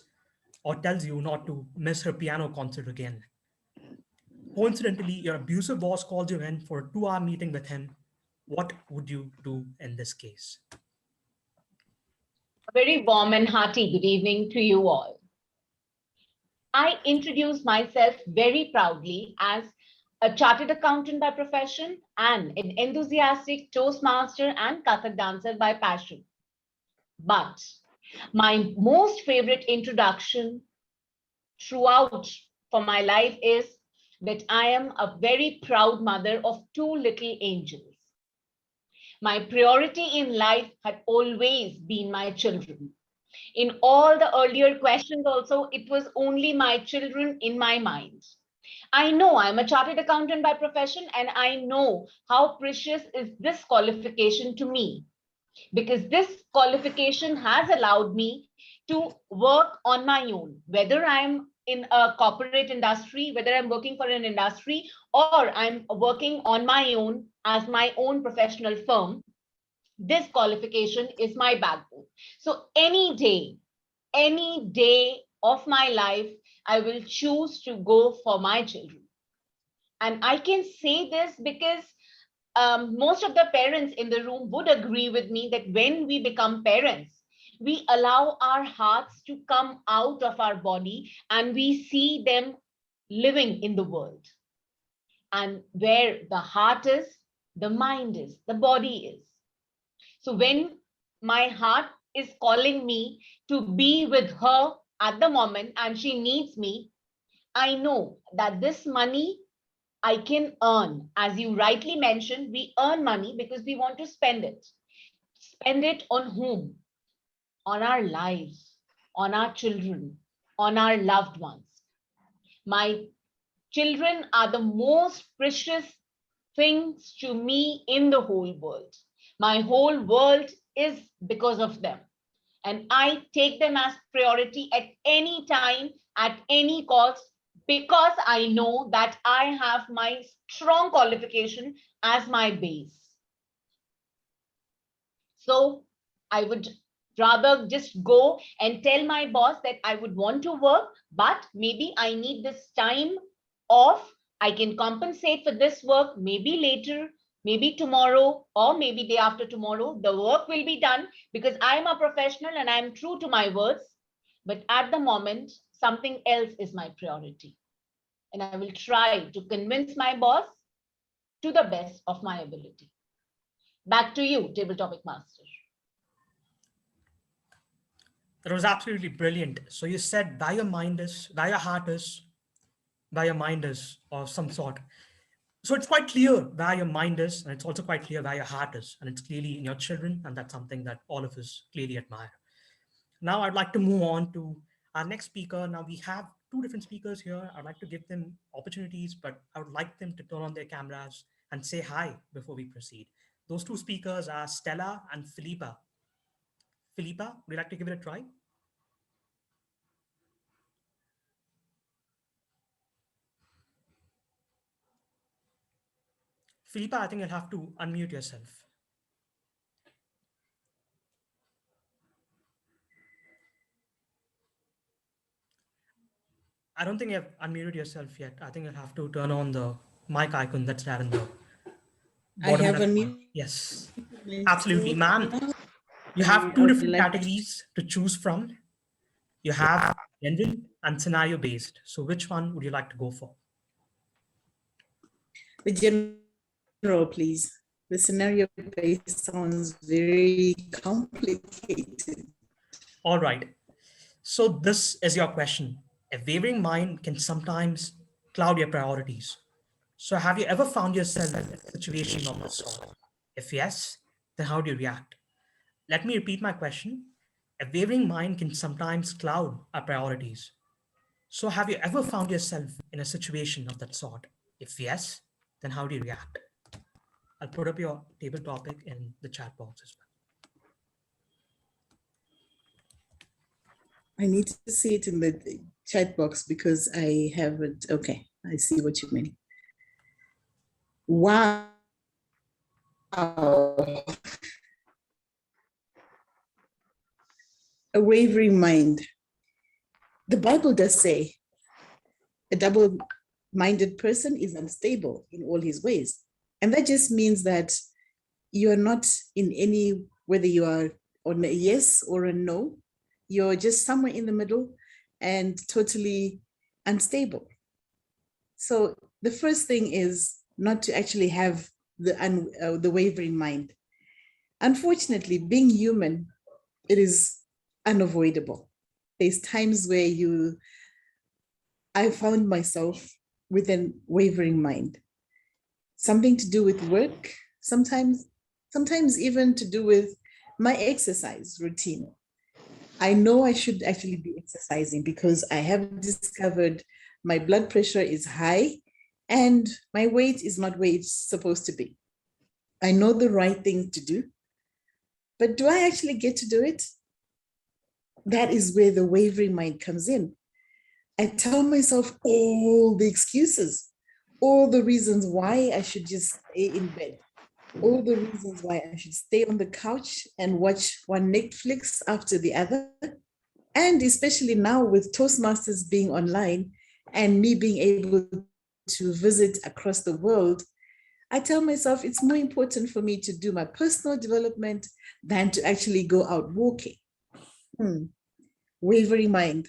or tells you not to miss her piano concert again. Coincidentally, your abusive boss calls you in for a 2-hour meeting with him. What would you do in this case? A very warm and hearty good evening to you all. I introduce myself very proudly as a chartered accountant by profession and an enthusiastic Toastmaster and Kathak dancer by passion. But my most favorite introduction throughout for my life is that I am a very proud mother of 2 little angels. My priority in life had always been my children. In all the earlier questions also, it was only my children in my mind. I know I'm a chartered accountant by profession, and I know how precious is this qualification to me, because this qualification has allowed me to work on my own, whether I'm in a corporate industry, whether I'm working for an industry, or I'm working on my own as my own professional firm. This qualification is my backbone. So any day of my life, I will choose to go for my children. And I can say this because most of the parents in the room would agree with me that when we become parents, we allow our hearts to come out of our body and we see them living in the world. And where the heart is, the mind is, the body is. So when my heart is calling me to be with her at the moment and she needs me, I know that this money I can earn. As you rightly mentioned, we earn money because we want to spend it. Spend it on whom? On our lives, on our children, on our loved ones. My children are the most precious things to me in the whole world. My whole world is because of them. And I take them as priority at any time, at any cost, because I know that I have my strong qualification as my base. So I would rather just go and tell my boss that I would want to work, but maybe I need this time off. I can compensate for this work, maybe later, maybe tomorrow, or maybe day after tomorrow. The work will be done because I'm a professional and I'm true to my words. But at the moment, something else is my priority. And I will try to convince my boss to the best of my ability. Back to you, Table Topic Master. That was absolutely brilliant. So you said where your mind is, where your heart is, where your mind is, or some sort. So it's quite clear where your mind is, and it's also quite clear where your heart is, and it's clearly in your children, and that's something that all of us clearly admire. Now I'd like to move on to our next speaker. Now we have 2 different speakers here. I'd like to give them opportunities, but I would like them to turn on their cameras and say hi before we proceed. Those 2 speakers are Stella and Philippa. Philippa, would you like to give it a try? Philippa, I think you'll have to unmute yourself. I don't think you've unmuted yourself yet. I think you'll have to turn on the mic icon that's there in the bottom. I have unmuted. Yes, absolutely, ma'am. You have 2 different categories to choose from. You have general and scenario based. So which one would you like to go for? The general, please. The scenario based sounds very complicated. All right. So this is your question. A wavering mind can sometimes cloud your priorities. So have you ever found yourself in a situation of this sort? If yes, then how do you react? Let me repeat my question. A wavering mind can sometimes cloud our priorities. So have you ever found yourself in a situation of that sort? If yes, then how do you react? I'll put up your table topic in the chat box as well. I need to see it in the chat box because I haven't. Okay, I see what you mean. Wow. A wavering mind. The Bible does say a double-minded person is unstable in all his ways. And that just means that you're not in any, whether you are on a yes or a no, you're just somewhere in the middle and totally unstable. So the first thing is not to actually have the wavering mind. Unfortunately, being human, it is unavoidable. There's times where I found myself with a wavering mind. Something to do with work, sometimes even to do with my exercise routine. I know I should actually be exercising because I have discovered my blood pressure is high and my weight is not where it's supposed to be. I know the right thing to do, but do I actually get to do it? That is where the wavering mind comes in. I tell myself all the excuses, all the reasons why I should just stay in bed, all the reasons why I should stay on the couch and watch one Netflix after the other. And especially now with Toastmasters being online and me being able to visit across the world, I tell myself it's more important for me to do my personal development than to actually go out walking. Wavering mind.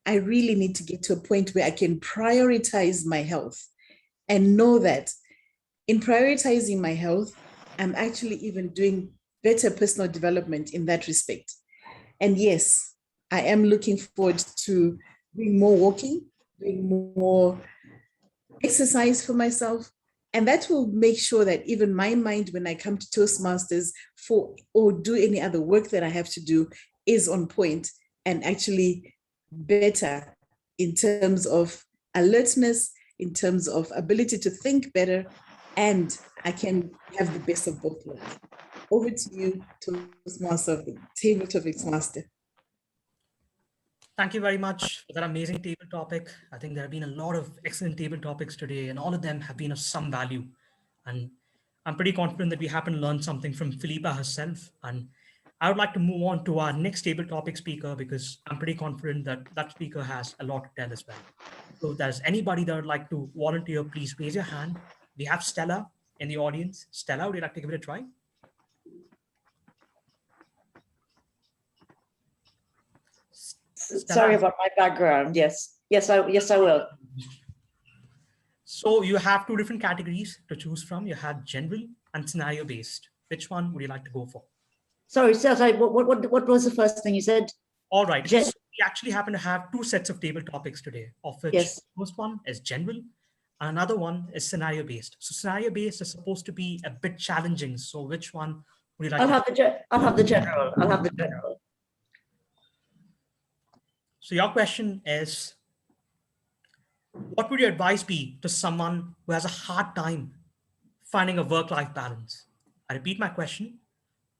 I really need to get to a point where I can prioritize my health and know that in prioritizing my health, I'm actually even doing better personal development in that respect. And yes, I am looking forward to doing more walking, doing more exercise for myself. And that will make sure that even my mind, when I come to Toastmasters or do any other work that I have to do, is on point and actually better in terms of alertness, in terms of ability to think better, and I can have the best of both worlds. Over to you, Toastmaster, the Table Topics Master. Thank you very much for that amazing table topic. I think there have been a lot of excellent table topics today, and all of them have been of some value. And I'm pretty confident that we happen to learn something from Philippa herself. And I would like to move on to our next table topic speaker because I'm pretty confident that that speaker has a lot to tell as well. So if there's anybody that would like to volunteer, please raise your hand. We have Stella in the audience. Stella, would you like to give it a try? Stella. Sorry about my background. Yes, I will. So you have two different categories to choose from. You have general and scenario based. Which one would you like to go for? Sorry, what was the first thing you said? All right. So we actually happen to have two sets of table topics today, of which the first one is general and another one is scenario based. So scenario based is supposed to be a bit challenging. So which one would you like? I'll have the general. I'll have the general. So your question is, what would your advice be to someone who has a hard time finding a work-life balance? I repeat my question.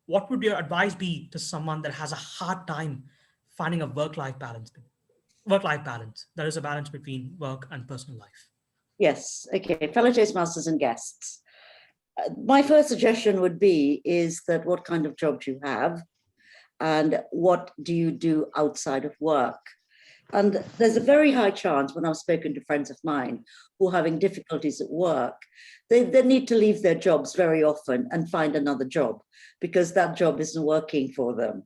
What would your advice be to someone that has a hard time finding a work-life balance? Work-life balance. There is a balance between work and personal life. Yes. Okay. Fellow Toastmasters and guests. My first suggestion would be is that what kind of job do you have and what do you do outside of work? And there's a very high chance when I've spoken to friends of mine who are having difficulties at work, they need to leave their jobs very often and find another job because that job isn't working for them.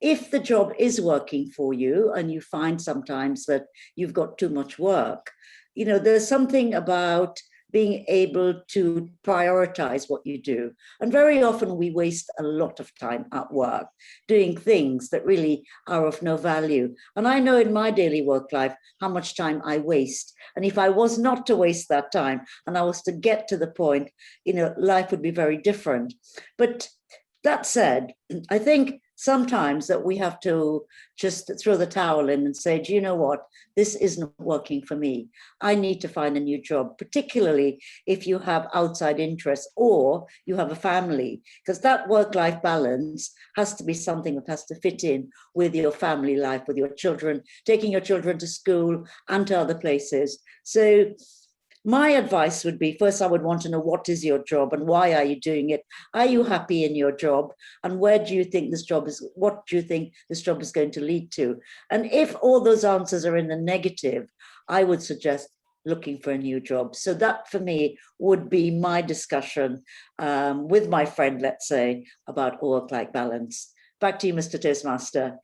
If the job is working for you and you find sometimes that you've got too much work, you know, there's something about being able to prioritize what you do. And very often we waste a lot of time at work doing things that really are of no value. And I know in my daily work life how much time I waste. And if I was not to waste that time and I was to get to the point, you know, life would be very different. But That said, I think sometimes that we have to just throw the towel in and say, do you know what? This isn't working for me. I need to find a new job, particularly if you have outside interests or you have a family, because that work-life balance has to be something that has to fit in with your family life, with your children, taking your children to school and to other places. So my advice would be, first, I would want to know what is your job and why are you doing it? Are you happy in your job? And where do you think this job is, what do you think this job is going to lead to? And if all those answers are in the negative, I would suggest looking for a new job. So that for me would be my discussion with my friend, let's say, about work-life balance. Back to you, Mr. Toastmaster.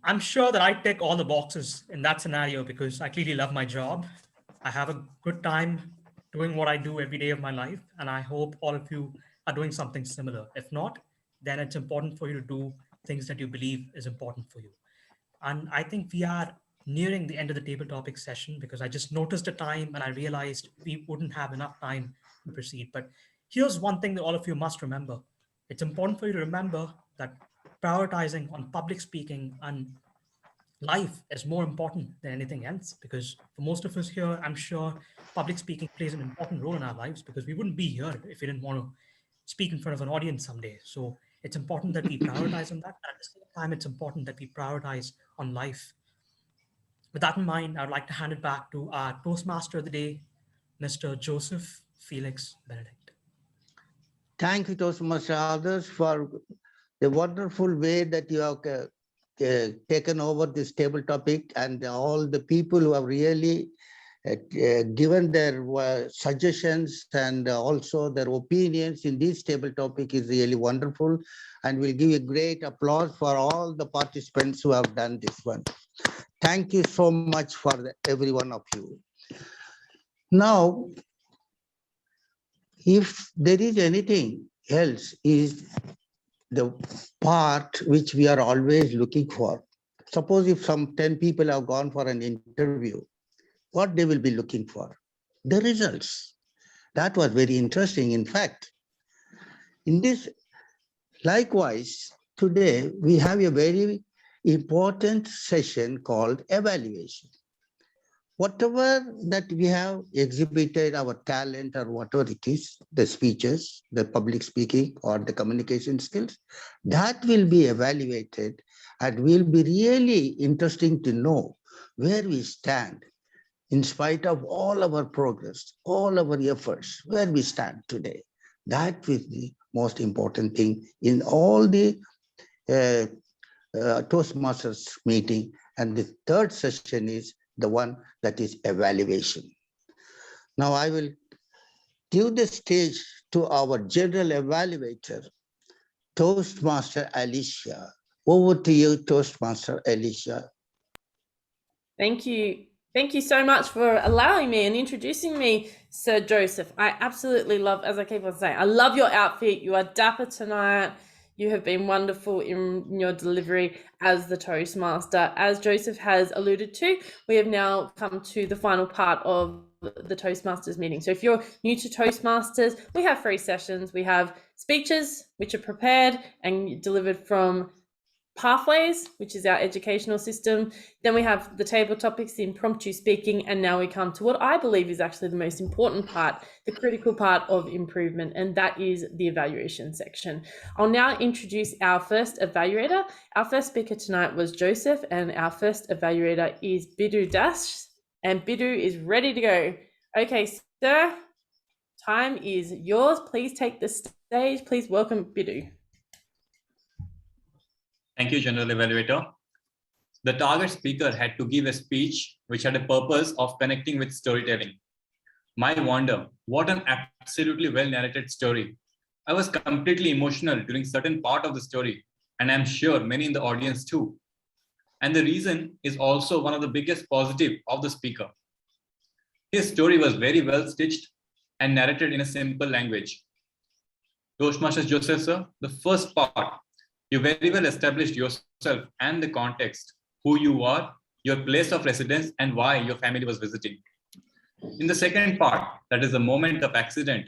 I'm sure that I tick all the boxes in that scenario because I clearly love my job. I have a good time doing what I do every day of my life. And I hope all of you are doing something similar. If not, then it's important for you to do things that you believe is important for you. And I think we are nearing the end of the table topic session because I just noticed the time and I realized we wouldn't have enough time to proceed. But here's one thing that all of you must remember. It's important for you to remember that prioritizing on public speaking and life is more important than anything else, because for most of us here, I'm sure public speaking plays an important role in our lives because we wouldn't be here if we didn't want to speak in front of an audience someday. So it's important that we prioritize on that. And at the same time, it's important that we prioritize on life. With that in mind, I'd like to hand it back to our Toastmaster of the day, Mr. Joseph Felix Benedict. Thank you, Toastmaster others, for the wonderful way that you have taken over this table topic, and all the people who have really given their suggestions and also their opinions in this table topic is really wonderful, and we'll give a great applause for all the participants who have done this one. Thank you so much for every one of you. Now, if there is anything else, is the part which we are always looking for. Suppose if some 10 people have gone for an interview, what they will be looking for? The results. That was very interesting. In fact, in this, likewise, today we have a very important session called evaluation. Whatever that we have exhibited, our talent or whatever it is, the speeches, the public speaking or the communication skills, that will be evaluated and will be really interesting to know where we stand in spite of all our progress, all our efforts, where we stand today. That is the most important thing in all the Toastmasters meeting. And the third session is the one that is evaluation. Now I will give the stage to our general evaluator, Toastmaster Alicia. Over to you, Toastmaster Alicia. Thank you. Thank you so much for allowing me and introducing me, Sir Joseph. I absolutely love, as I keep on saying, I love your outfit. You are dapper tonight. You have been wonderful in your delivery as the Toastmaster. As Joseph has alluded to, we have now come to the final part of the Toastmasters meeting. So if you're new to Toastmasters, we have 3 sessions. We have speeches, which are prepared and delivered from Pathways, which is our educational system. Then we have the table topics, the impromptu speaking, and now we come to what I believe is actually the most important part, the critical part of improvement, and that is the evaluation section. I'll now introduce our first evaluator. Our first speaker tonight was Joseph, and our first evaluator is Bidu Das, and Bidu is ready to go. Okay, sir, time is yours. Please take the stage. Please welcome Bidu. Thank you, General Evaluator. The target speaker had to give a speech which had a purpose of connecting with storytelling. My wonder, what an absolutely well-narrated story. I was completely emotional during certain part of the story, and I'm sure many in the audience too. And the reason is also one of the biggest positive of the speaker. His story was very well stitched and narrated in a simple language. Toastmasters Joseph, sir, the first part, you very well established yourself and the context, who you are, your place of residence, and why your family was visiting. In the second part, that is the moment of accident,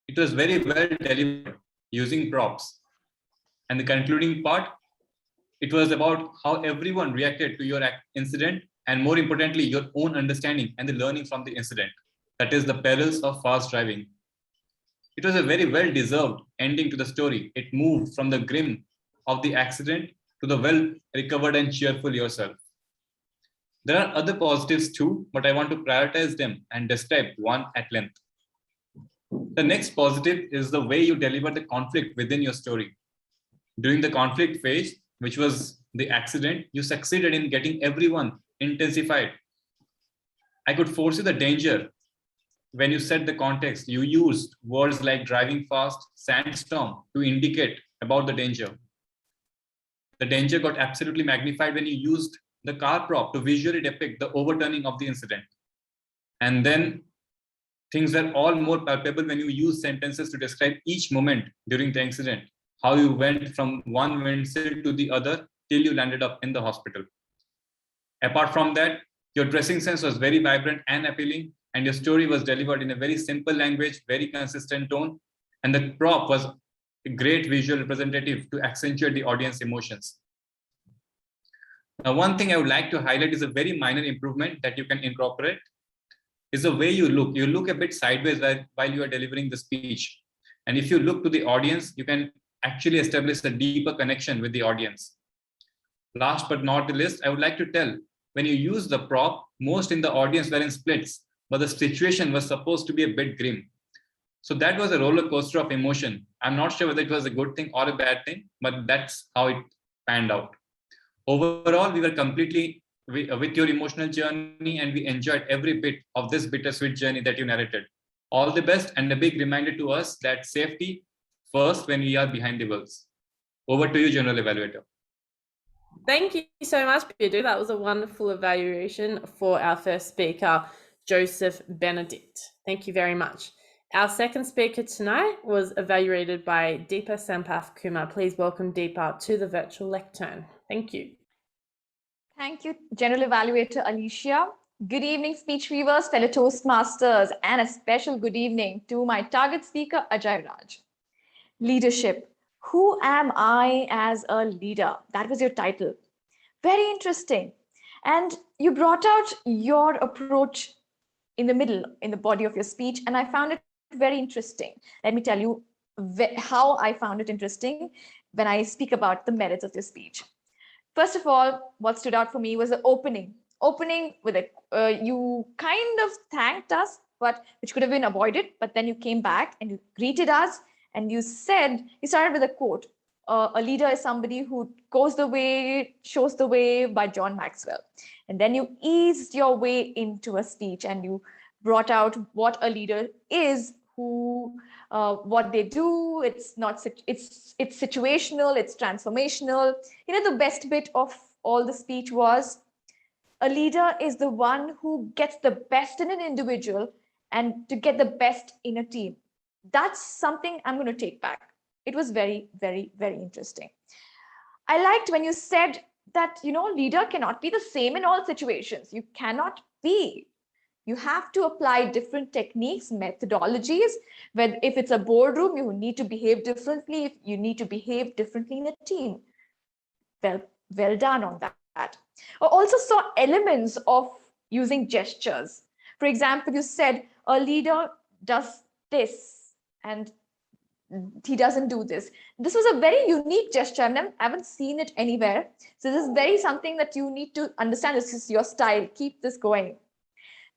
it was very well delivered using props. And the concluding part, it was about how everyone reacted to your incident, and more importantly, your own understanding and the learning from the incident. That is the perils of fast driving. It was a very well-deserved ending to the story. It moved from the grim of the accident to the well-recovered and cheerful yourself. There are other positives too, but I want to prioritize them and describe one at length. The next positive is the way you deliver the conflict within your story. During the conflict phase, which was the accident, you succeeded in getting everyone intensified. I could foresee the danger. When you set the context, you used words like driving fast, sandstorm to indicate about the danger. The danger got absolutely magnified when you used the car prop to visually depict the overturning of the incident. And then things are all more palpable when you use sentences to describe each moment during the incident, how you went from one windshield to the other till you landed up in the hospital. Apart from that, your dressing sense was very vibrant and appealing, and your story was delivered in a very simple language, very consistent tone, and the prop was a great visual representative to accentuate the audience emotions. Now, one thing I would like to highlight is a very minor improvement that you can incorporate is the way you look. You look a bit sideways while you are delivering the speech. And if you look to the audience, you can actually establish a deeper connection with the audience. Last but not the least, I would like to tell, when you use the prop, most in the audience were in splits, but the situation was supposed to be a bit grim. So that was a roller coaster of emotion. I'm not sure whether it was a good thing or a bad thing, but that's how it panned out. Overall, we were completely with your emotional journey, and we enjoyed every bit of this bittersweet journey that you narrated. All the best, and a big reminder to us that safety first when we are behind the wheels. Over to you, General Evaluator. Thank you so much, Bidu. That was a wonderful evaluation for our first speaker, Joseph Benedict. Thank you very much. Our second speaker tonight was evaluated by Deepa Sampath Kumar. Please welcome Deepa to the virtual lectern. Thank you. Thank you, General Evaluator Alicia. Good evening, Speech Weavers, fellow Toastmasters, and a special good evening to my target speaker, Ajay Raj. Leadership. Who am I as a leader? That was your title. Very interesting. And you brought out your approach in the middle, in the body of your speech, and I found it very interesting. Let me tell you how I found it interesting when I speak about the merits of your speech. First of all, what stood out for me was the opening. Opening with you kind of thanked us, but which could have been avoided, but then you came back and you greeted us and you said, you started with a quote, a leader is somebody who goes the way, shows the way, by John Maxwell. And then you eased your way into a speech and you brought out what a leader is, who, what they do. It's not, it's situational, it's transformational. You know, the best bit of all the speech was, a leader is the one who gets the best in an individual and to get the best in a team. That's something I'm going to take back. It was very, very, very interesting. I liked when you said that, you know, leader cannot be the same in all situations. You cannot be. You have to apply different techniques, methodologies. When, if it's a boardroom, you need to behave differently. If you need to behave differently in a team. Well done on that. I also saw elements of using gestures. For example, you said a leader does this and he doesn't do this. This was a very unique gesture. I haven't seen it anywhere. So this is very something that you need to understand. This is your style. Keep this going.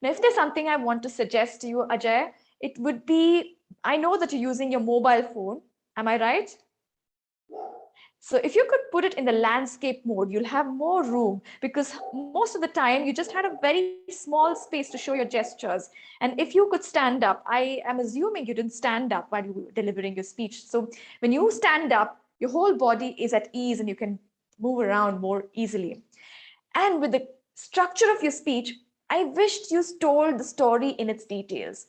Now, if there's something I want to suggest to you, Ajay, it would be, I know that you're using your mobile phone. Am I right? So if you could put it in the landscape mode, you'll have more room, because most of the time you just had a very small space to show your gestures. And if you could stand up, I am assuming you didn't stand up while you were delivering your speech. So when you stand up, your whole body is at ease and you can move around more easily. And with the structure of your speech, I wished you told the story in its details.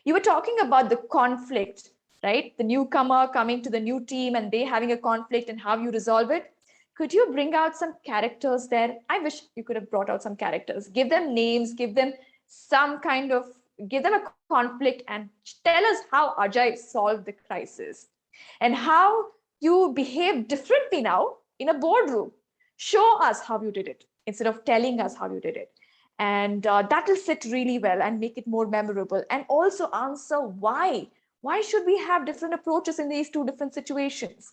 You were talking about the conflict, right? The newcomer coming to the new team and they having a conflict and how you resolve it. Could you bring out some characters there? I wish you could have brought out some characters. Give them names, give them some kind of give them a conflict and tell us how Ajay solved the crisis and how you behave differently now in a boardroom. Show us how you did it instead of telling us how you did it. And that will sit really well and make it more memorable. And also answer why. Why should we have different approaches in these two different situations?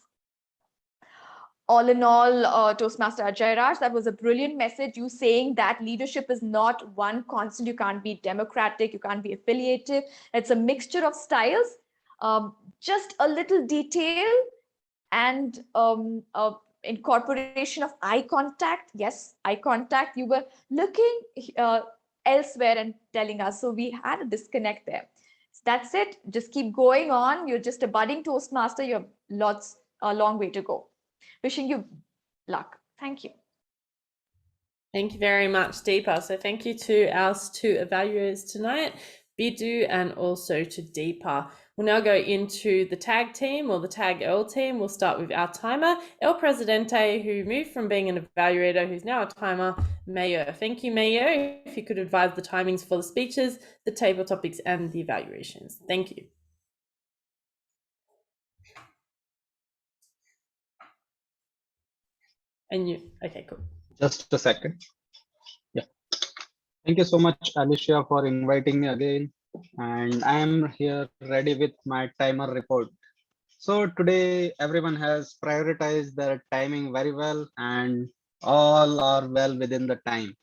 All in all, Toastmaster Ajay Raj, that was a brilliant message. You saying that leadership is not one constant. You can't be democratic, you can't be affiliative. It's a mixture of styles. Just a little detail and incorporation of eye contact. Yes, eye contact. You were looking elsewhere and telling us. So we had a disconnect there. So that's it. Just keep going on. You're just a budding Toastmaster. You have a long way to go. Wishing you luck. Thank you. Thank you very much, Deepa. So thank you to our two evaluators tonight, Bidu and also to Deepa. We'll now go into the tag team or the tag L team. We'll start with our timer, El Presidente, who moved from being an evaluator, who's now a timer, Mayo. Thank you, Mayo. If you could advise the timings for the speeches, the table topics, and the evaluations. Thank you. And you, okay, cool. Just a second. Yeah. Thank you so much, Alicia, for inviting me again. And I am here ready with my timer report. So today, everyone has prioritized their timing very well and all are well within the time.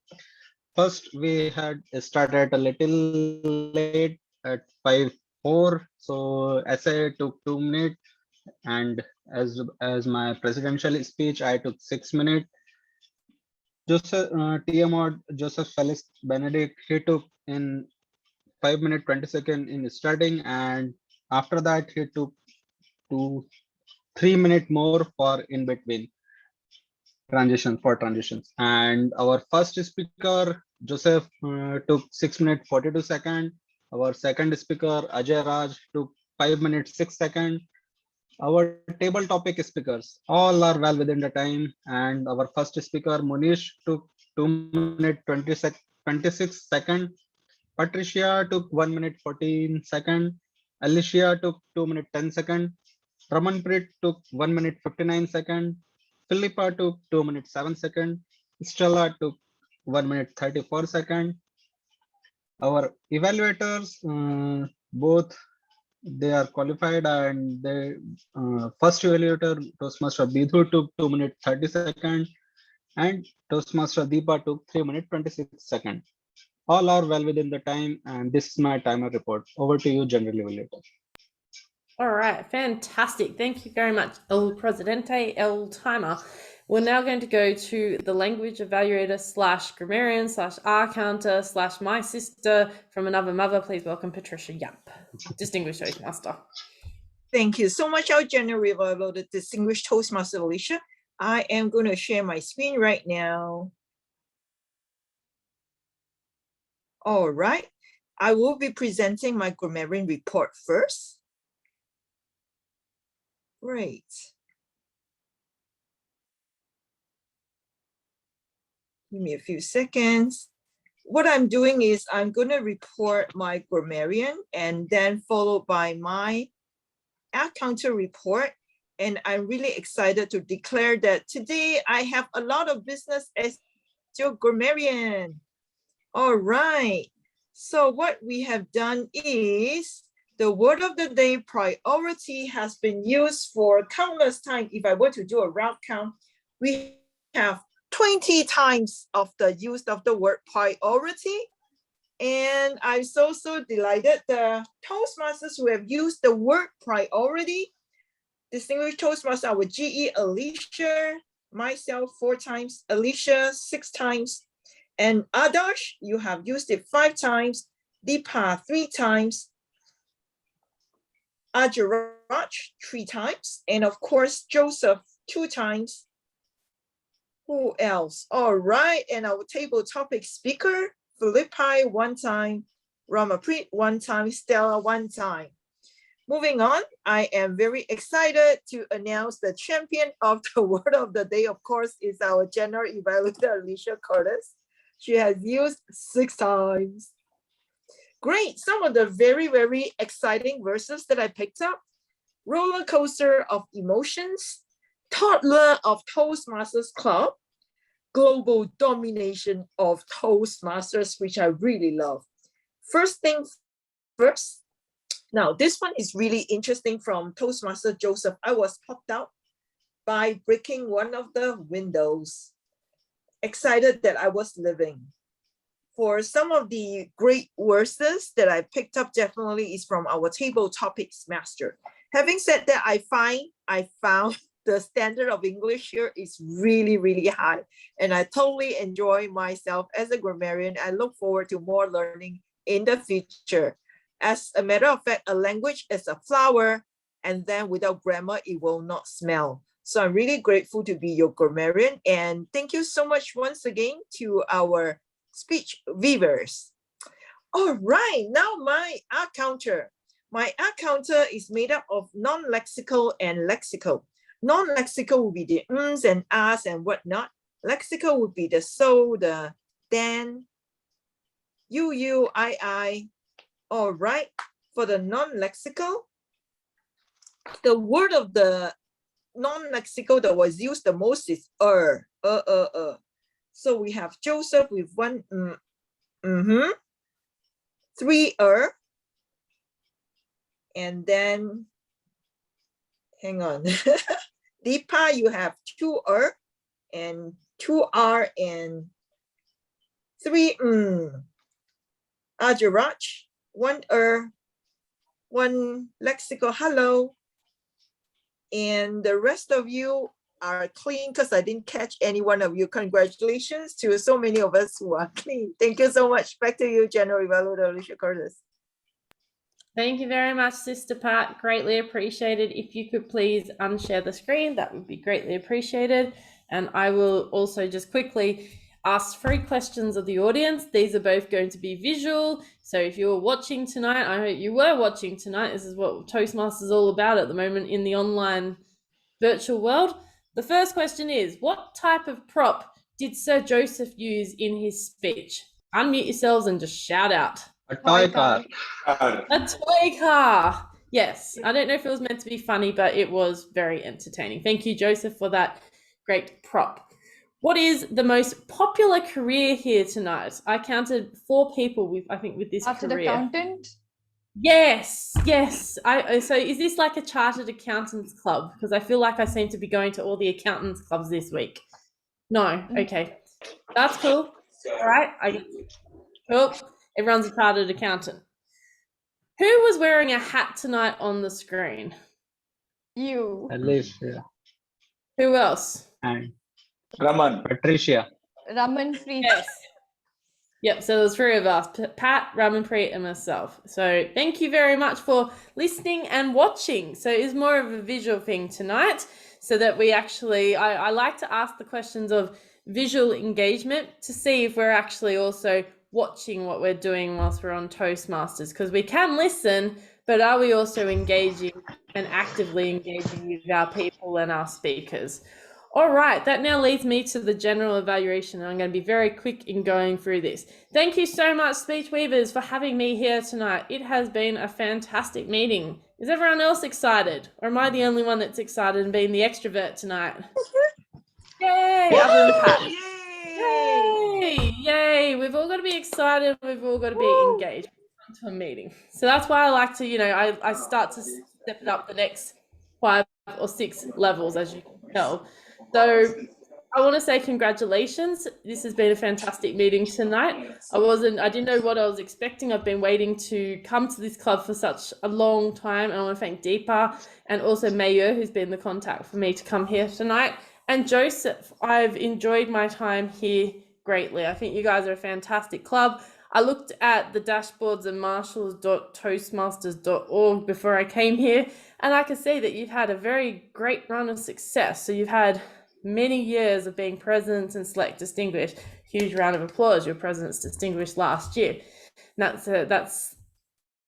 First, we had started a little late at 5:04. So essay took 2 minutes. And as my presidential speech, I took 6 minutes. Joseph TMoD, Joseph Felix Benedict, he took in 5 minutes 20 seconds in starting, and after that he took 3 minutes more for in between transitions. And our first speaker Joseph took 6 minutes 42 seconds. Our second speaker Ajay Raj took 5 minutes 6 seconds. Our table topic speakers all are well within the time, and our first speaker Munish took 2 minutes 26 seconds. Patricia took 1 minute 14 seconds. Alicia took 2 minutes 10 seconds. Ramanpreet took 1 minute 59 seconds. Philippa took 2 minutes 7 seconds. Stella took 1 minute 34 seconds. Our evaluators, both they are qualified, and the first evaluator Toastmaster Bidhu took 2 minutes 30 seconds, and Toastmaster Deepa took 3 minutes 26 seconds. All are well within the time, and this is my timer report. Over to you, General Evaluator. All right, fantastic. Thank you very much, El Presidente, El Timer. We're now going to go to the language evaluator / grammarian / R counter / my sister from another mother. Please welcome Patricia Yap, distinguished Toastmaster. Thank you so much, our General Evaluator, distinguished Toastmaster Alicia. I am going to share my screen right now. All right, I will be presenting my grammarian report first. Great. Give me a few seconds. What I'm doing is I'm going to report my grammarian and then followed by my R counter report. And I'm really excited to declare that today I have a lot of business as your grammarian. All right. So what we have done is the word of the day priority has been used for countless times. If I were to do a round count, we have 20 times of the use of the word priority. And I'm so delighted the Toastmasters who have used the word priority, distinguished Toastmaster, our GE Alicia, myself 4 times, Alicia 6 times, and Adarsh, you have used it 5 times, Deepa 3 times, Ajaraj 3 times, and of course, Joseph 2 times. Who else? All right, and our table topic speaker, Philippi 1 time, Ramapreet 1 time, Stella 1 time. Moving on, I am very excited to announce the champion of the word of the day, of course, is our General Evaluator, Alicia Curtis. She has used 6 times. Great. Some of the very, very exciting verses that I picked up. Roller coaster of emotions, toddler of Toastmasters Club, global domination of Toastmasters, which I really love. First things first. Now, this one is really interesting from Toastmaster Joseph. I was popped out by breaking one of the windows. Excited that I was living. For some of the great verses that I picked up, definitely is from our table topics master. Having said that, I found the standard of English here is really, really high. And I totally enjoy myself as a grammarian. I look forward to more learning in the future. As a matter of fact, a language is a flower, and then without grammar, it will not smell. So I'm really grateful to be your grammarian. And thank you so much once again to our speech weavers. All right, now my R counter. My R counter is made up of non-lexical and lexical. Non-lexical would be the ums and ahs and whatnot. Lexical would be the so, the then, you, I. All right, for the non-lexical, the word of the non-lexical that was used the most is So we have Joseph with one three and then hang on. Deepa, you have two and two R and three Ajaraj, one one lexical hello. And the rest of you are clean because I didn't catch any one of you. Congratulations to so many of us who are clean. Thank you so much. Back to you, General Evaluator Alicia Curtis. Thank you very much, Sister Pat. Greatly appreciated. If you could please unshare the screen, that would be greatly appreciated. And I will also just quickly ask 3 questions of the audience. These are both going to be visual. So if you're watching tonight, I hope you were watching tonight. This is what Toastmasters is all about at the moment in the online virtual world. The first question is, what type of prop did Sir Joseph use in his speech? Unmute yourselves and just shout out. A toy car. A toy car. Yes, I don't know if it was meant to be funny, but it was very entertaining. Thank you, Joseph, for that great prop. What is the most popular career here tonight? I counted 4 people with this Chartered career. accountant? Yes. So is this like a chartered accountants club? Because I feel like I seem to be going to all the accountants clubs this week. No, okay. That's cool. All right. Cool. Everyone's a chartered accountant. Who was wearing a hat tonight on the screen? You. Alicia. Who else? And Raman. Patricia. Ramanpreet. Yes. Yep, so there's 3 of us, Pat, Ramanpreet, and myself. So thank you very much for listening and watching. So it's more of a visual thing tonight, so that we actually, I like to ask the questions of visual engagement to see if we're actually also watching what we're doing whilst we're on Toastmasters, because we can listen, but are we also engaging and actively engaging with our people and our speakers? All right, that now leads me to the general evaluation. I'm going to be very quick in going through this. Thank you so much, Speech Weavers, for having me here tonight. It has been a fantastic meeting. Is everyone else excited? Or am I the only one that's excited and being the extrovert tonight? Yay! Other than Pat. Yay! Yay! We've all got to be excited. We've all got to be engaged into a meeting. So that's why I like to, I start to step it up the next 5 or 6 levels, as you can tell. So I want to say congratulations. This has been a fantastic meeting tonight. I didn't know what I was expecting. I've been waiting to come to this club for such a long time. And I want to thank Deepa and also Mayo, who's been the contact for me to come here tonight. And Joseph, I've enjoyed my time here greatly. I think you guys are a fantastic club. I looked at the dashboards of marshals.toastmasters.org before I came here, and I can see that you've had a very great run of success. So you've had many years of being Presidents and Select Distinguished. Huge round of applause. Your Presidents Distinguished last year. And that's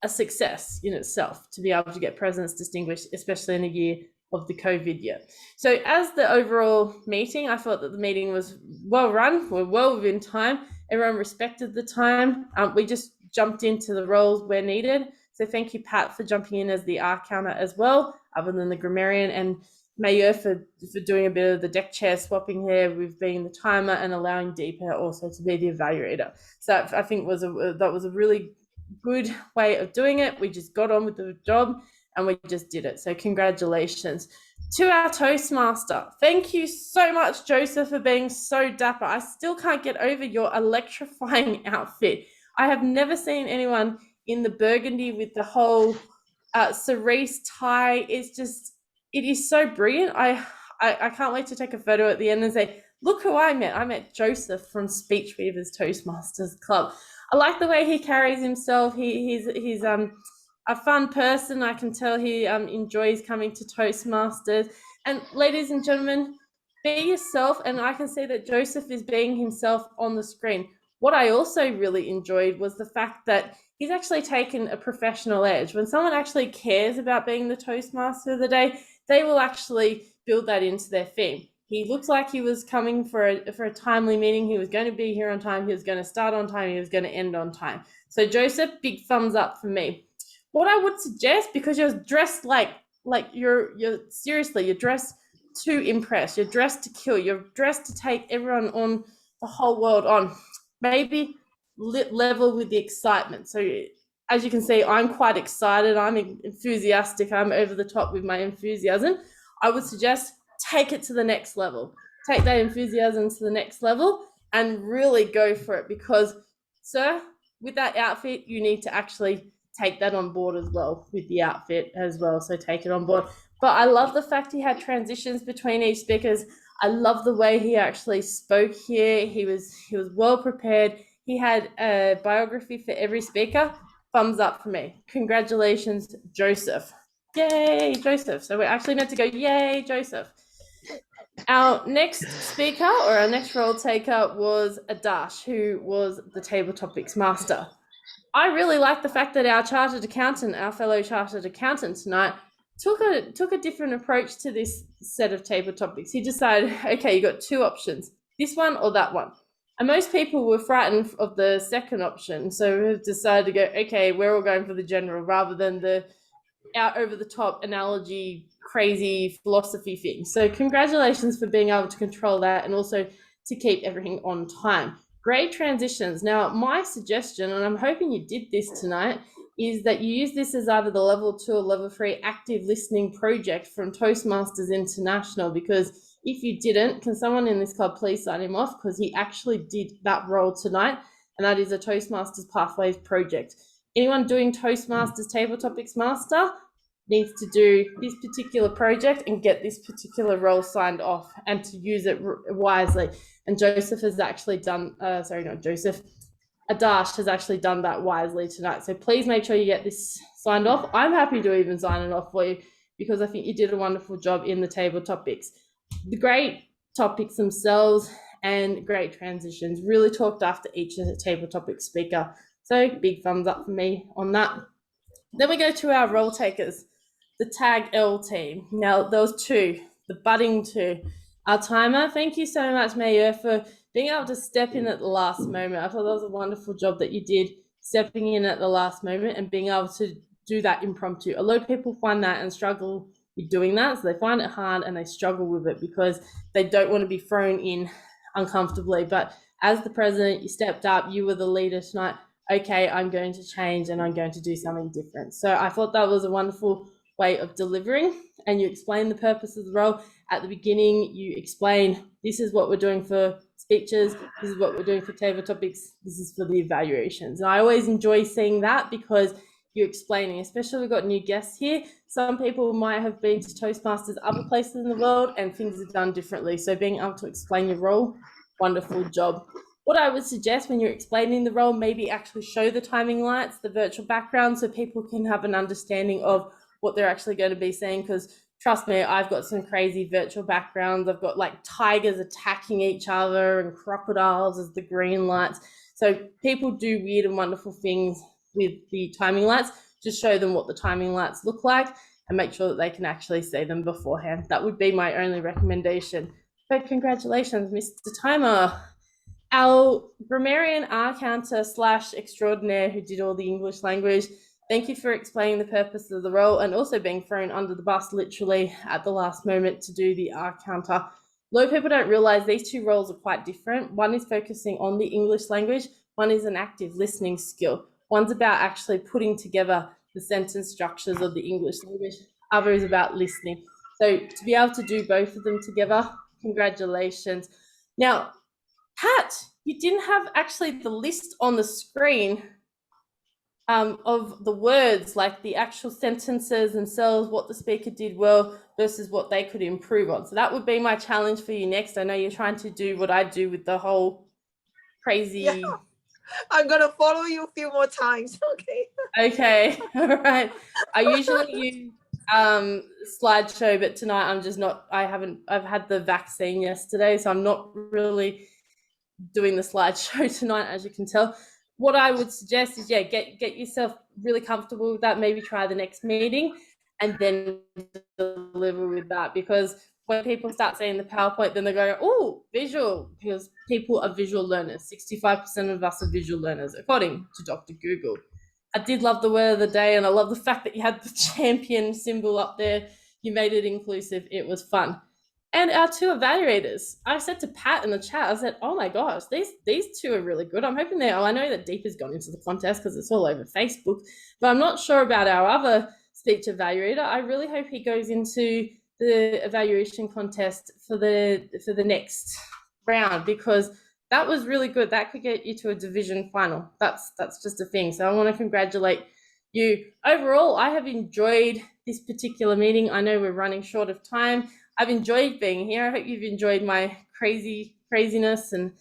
a success in itself to be able to get Presidents Distinguished, especially in a year of the COVID year. So as the overall meeting, I thought that the meeting was well run. We're well within time. Everyone respected the time. We just jumped into the roles where needed. So thank you, Pat, for jumping in as the R counter as well, other than the grammarian, and Mayor for doing a bit of the deck chair swapping here with being the timer and allowing Deepa also to be the evaluator. So I think that was a really good way of doing it. We just got on with the job and we just did it. So congratulations to our Toastmaster. Thank you so much, Joseph, for being so dapper. I still can't get over your electrifying outfit. I have never seen anyone in the burgundy with the whole cerise tie. It is so brilliant. I can't wait to take a photo at the end and say, look who I met. I met Joseph from Speech Weavers Toastmasters Club. I like the way he carries himself. He's a fun person. I can tell he enjoys coming to Toastmasters. And ladies and gentlemen, be yourself. And I can see that Joseph is being himself on the screen. What I also really enjoyed was the fact that he's actually taken a professional edge. When someone actually cares about being the Toastmaster of the day, they will actually build that into their theme. He looks like he was coming for a timely meeting. He was going to be here on time. He was going to start on time. He was going to end on time. So Joseph, big thumbs up for me. What I would suggest, because you're dressed like you're seriously, you're dressed to impress. You're dressed to kill. You're dressed to take everyone on, the whole world on. Maybe level with the excitement. So as you can see, I'm quite excited. I'm enthusiastic. I'm over the top with my enthusiasm. I would suggest take it to the next level. Take that enthusiasm to the next level and really go for it, because, sir, with that outfit, you need to actually take that on board as well with the outfit as well. So take it on board. But I love the fact he had transitions between each speakers. I love the way he actually spoke here. He was well prepared. He had a biography for every speaker. Thumbs up for me. Congratulations, Joseph. Yay, Joseph. So we're actually meant to go, yay, Joseph. Our next speaker, or our next role taker, was Adash, who was the table topics master. I really like the fact that our chartered accountant, our fellow chartered accountant tonight, took a different approach to this set of table topics. He decided, okay, you got two options, this one or that one. And most people were frightened of the second option. So we decided to go, okay, we're all going for the general rather than the out over the top analogy, crazy philosophy thing. So congratulations for being able to control that and also to keep everything on time. Great transitions. Now, my suggestion, and I'm hoping you did this tonight, is that you use this as either the level 2 or level 3 active listening project from Toastmasters International, because if you didn't, can someone in this club please sign him off, because he actually did that role tonight, and that is a Toastmasters Pathways project. Anyone doing Toastmasters Table Topics Master needs to do this particular project and get this particular role signed off and to use it wisely. And Joseph has actually done, Adash has actually done that wisely tonight. So please make sure you get this signed off. I'm happy to even sign it off for you, because I think you did a wonderful job in the table topics. The great topics themselves and great transitions, really talked after each of the table topic speaker. So big thumbs up for me on that. Then we go to our role takers, the Tag L team. Now those two, the budding two. Our timer, thank you so much, Mayor, for being able to step in at the last moment. I thought that was a wonderful job that you did, stepping in at the last moment and being able to do that impromptu. A lot of people find that and struggle with doing that. So they find it hard and they struggle with it because they don't want to be thrown in uncomfortably. But as the president, you stepped up, you were the leader tonight. Okay, I'm going to change and I'm going to do something different. So I thought that was a wonderful way of delivering, and you explain the purpose of the role. At the beginning, you explain, this is what we're doing for speeches, this is what we're doing for table topics, this is for the evaluations. And I always enjoy seeing that because you're explaining, especially we've got new guests here. Some people might have been to Toastmasters other places in the world and things are done differently. So being able to explain your role, wonderful job. What I would suggest when you're explaining the role, maybe actually show the timing lights, the virtual background, so people can have an understanding of what they're actually going to be saying, because trust me, I've got some crazy virtual backgrounds. I've got like tigers attacking each other and crocodiles as the green lights. So people do weird and wonderful things with the timing lights. Just show them what the timing lights look like and make sure that they can actually see them beforehand. That would be my only recommendation. But congratulations, Mr. Timer. Our grammarian R-counter / extraordinaire who did all the English language, thank you for explaining the purpose of the role and also being thrown under the bus literally at the last moment to do the R-counter. A lot of people don't realise these two roles are quite different. One is focusing on the English language, one is an active listening skill. One's about actually putting together the sentence structures of the English language, other is about listening. So to be able to do both of them together, congratulations. Now, Pat, you didn't have actually the list on the screen of the words, like the actual sentences themselves, what the speaker did well versus what they could improve on. So that would be my challenge for you next. I know you're trying to do what I do with the whole crazy... Yeah. I'm going to follow you a few more times, okay? Okay, all right. I usually use slideshow, but tonight I'm just not, I've had the vaccine yesterday, so I'm not really doing the slideshow tonight, as you can tell. What I would suggest is, yeah, get yourself really comfortable with that, maybe try the next meeting and then deliver with that, because when people start seeing the PowerPoint, then they're going, oh, visual, because people are visual learners. 65% of us are visual learners, according to Dr. Google. I did love the word of the day, and I love the fact that you had the champion symbol up there. You made it inclusive. It was fun. And our two evaluators, I said to Pat in the chat, I said, oh my gosh, these two are really good. I'm hoping they, I know that Deepa's gone into the contest because it's all over Facebook, but I'm not sure about our other speech evaluator. I really hope he goes into the evaluation contest for the next round, because that was really good. That could get you to a division final. That's just a thing. So I want to congratulate you. Overall, I have enjoyed this particular meeting. I know we're running short of time. I've enjoyed being here. I hope you've enjoyed my craziness and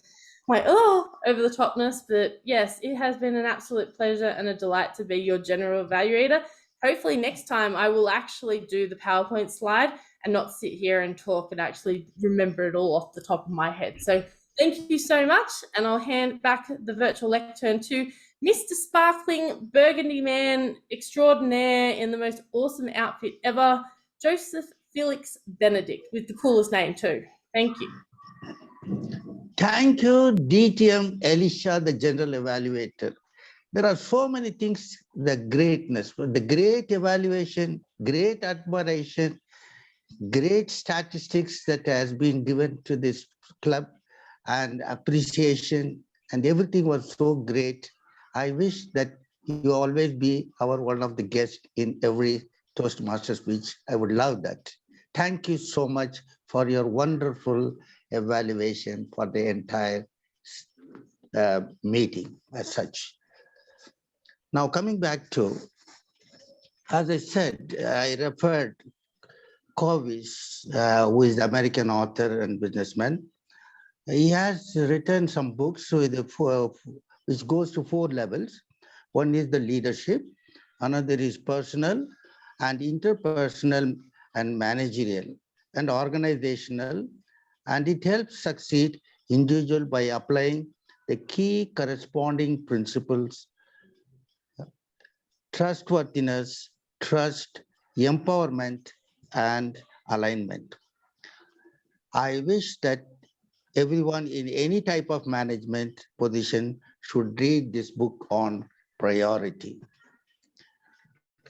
my over the topness. But yes, it has been an absolute pleasure and a delight to be your general evaluator. Hopefully next time I will actually do the PowerPoint slide and not sit here and talk and actually remember it all off the top of my head. So thank you so much, and I'll hand back the virtual lectern to Mr. Sparkling Burgundy Man Extraordinaire in the most awesome outfit ever, Joseph Felix Benedict, with the coolest name too. Thank you. Thank you, DTM Elisha, the general evaluator. There are so many things, the greatness, the great evaluation, great admiration, great statistics that has been given to this club, and appreciation, and everything was so great. I wish that you always be one of the guests in every Toastmaster speech. I would love that. Thank you so much for your wonderful evaluation for the entire meeting as such. Now coming back to, as I said, I referred Covey's, who is the American author and businessman. He has written some books which goes to 4 levels. One is the leadership, another is personal and interpersonal and managerial and organizational, and it helps succeed individual by applying the key corresponding principles: trustworthiness, trust, empowerment, and alignment. I wish that everyone in any type of management position should read this book on priority.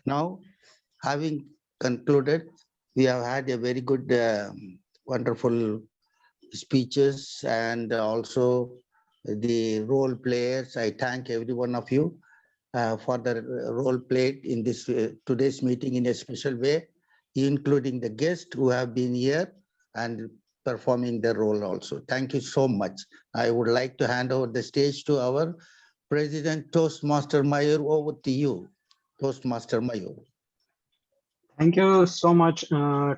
Now, having concluded, we have had a very good, wonderful speeches, and also the role players. I thank every one of you for the role played in this today's meeting in a special way, including the guests who have been here and performing their role also. Thank you so much. I would like to hand over the stage to our President Toastmaster Mayur. Over to you, Toastmaster Mayur. Thank you so much,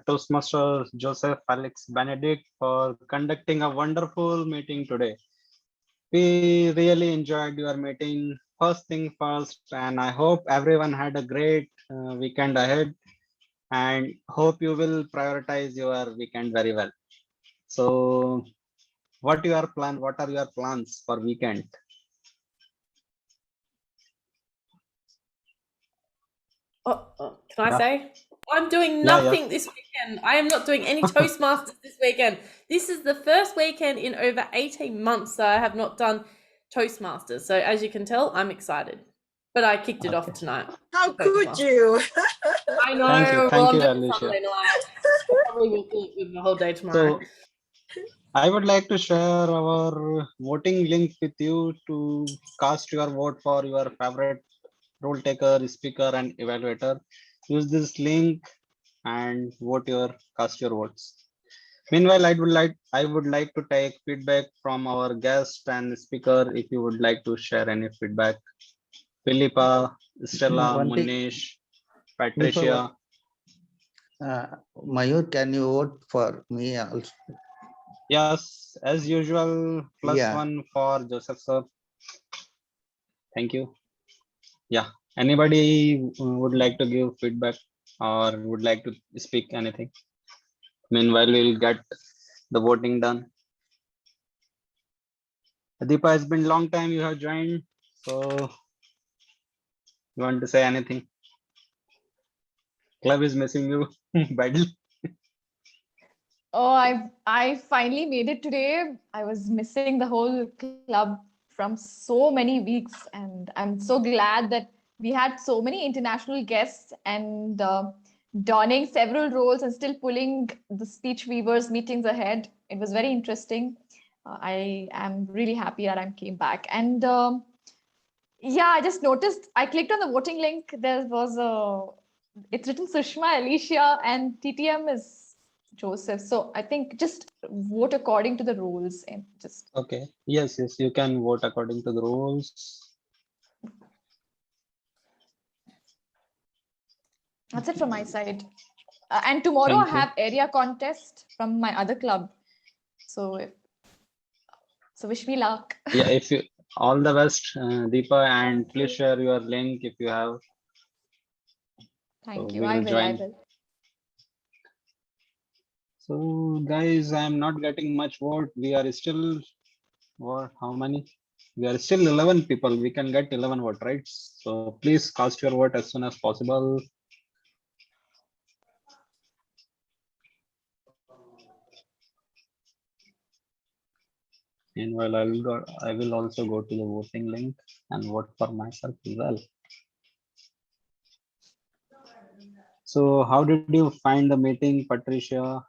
Toastmaster Joseph Felix Benedict, for conducting a wonderful meeting today. We really enjoyed your meeting. First thing first, and I hope everyone had a great weekend ahead, and hope you will prioritize your weekend very well. So what are your plans for weekend? Can I say? I'm doing Yeah, nothing this weekend. I am not doing any Toastmasters this weekend. This is the first weekend in over 18 months that I have not done Toastmasters. So as you can tell, I'm excited. But I kicked it off tonight. How could you? I know. Thank I'm you, doing Alicia. Sunday night. Probably will do it with the whole day tomorrow. So I would like to share our voting link with you to cast your vote for your favorite role taker, speaker, and evaluator. Use this link and cast your votes. Meanwhile, I would like to take feedback from our guest and speaker. If you would like to share any feedback, Philippa, Stella, One thing, Munish, before Patricia. Mayur, can you vote for me also? Yes, as usual, Yeah. +1 for Joseph sir. Thank you. Yeah. Anybody would like to give feedback or would like to speak anything? Meanwhile, we'll get the voting done. Deepa, it's been a long time you have joined. So you want to say anything? Club is missing you badly. Oh, I finally made it today. I was missing the whole club from so many weeks, and I'm so glad that we had so many international guests and donning several roles and still pulling the Speech Weavers meetings ahead. It was very interesting. I am really happy that I came back. And yeah, I just noticed, I clicked on the voting link. There was it's written Sushma, Alicia, and TTM is Joseph. So I think just vote according to the rules and just. Okay. Yes, you can vote according to the rules. That's it from my side. And tomorrow I have area contest from my other club. So wish me luck. Yeah, if you all the best, Deepa, and please share your link if you have. Thank So you. we I will join. will. So guys, I'm not getting much vote. We are still, or how many? We are still 11 people. We can get 11 vote, right? So please cast your vote as soon as possible. Meanwhile, I will also go to the voting link and vote for myself as well. So how did you find the meeting, Patricia?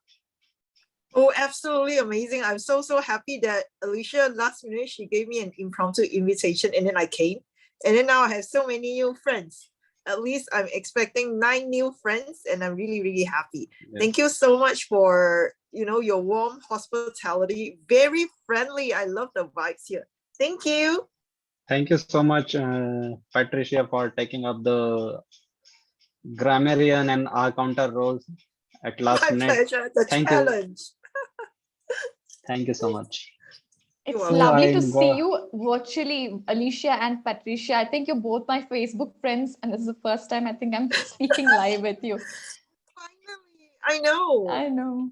Oh, absolutely amazing. I'm so happy that Alicia last minute, she gave me an impromptu invitation and then I came. And then now I have so many new friends. At least I'm expecting 9 new friends and I'm really happy. Yeah. Thank you so much for, your warm hospitality. Very friendly. I love the vibes here. Thank you. Thank you so much, Patricia, for taking up the grammarian and our counter roles at last minute. My pleasure. The challenge. Thank you so much. It's lovely to see you virtually, Alicia and Patricia. I think you're both my Facebook friends, and this is the first time I think I'm speaking live with you. Finally, I know. I know.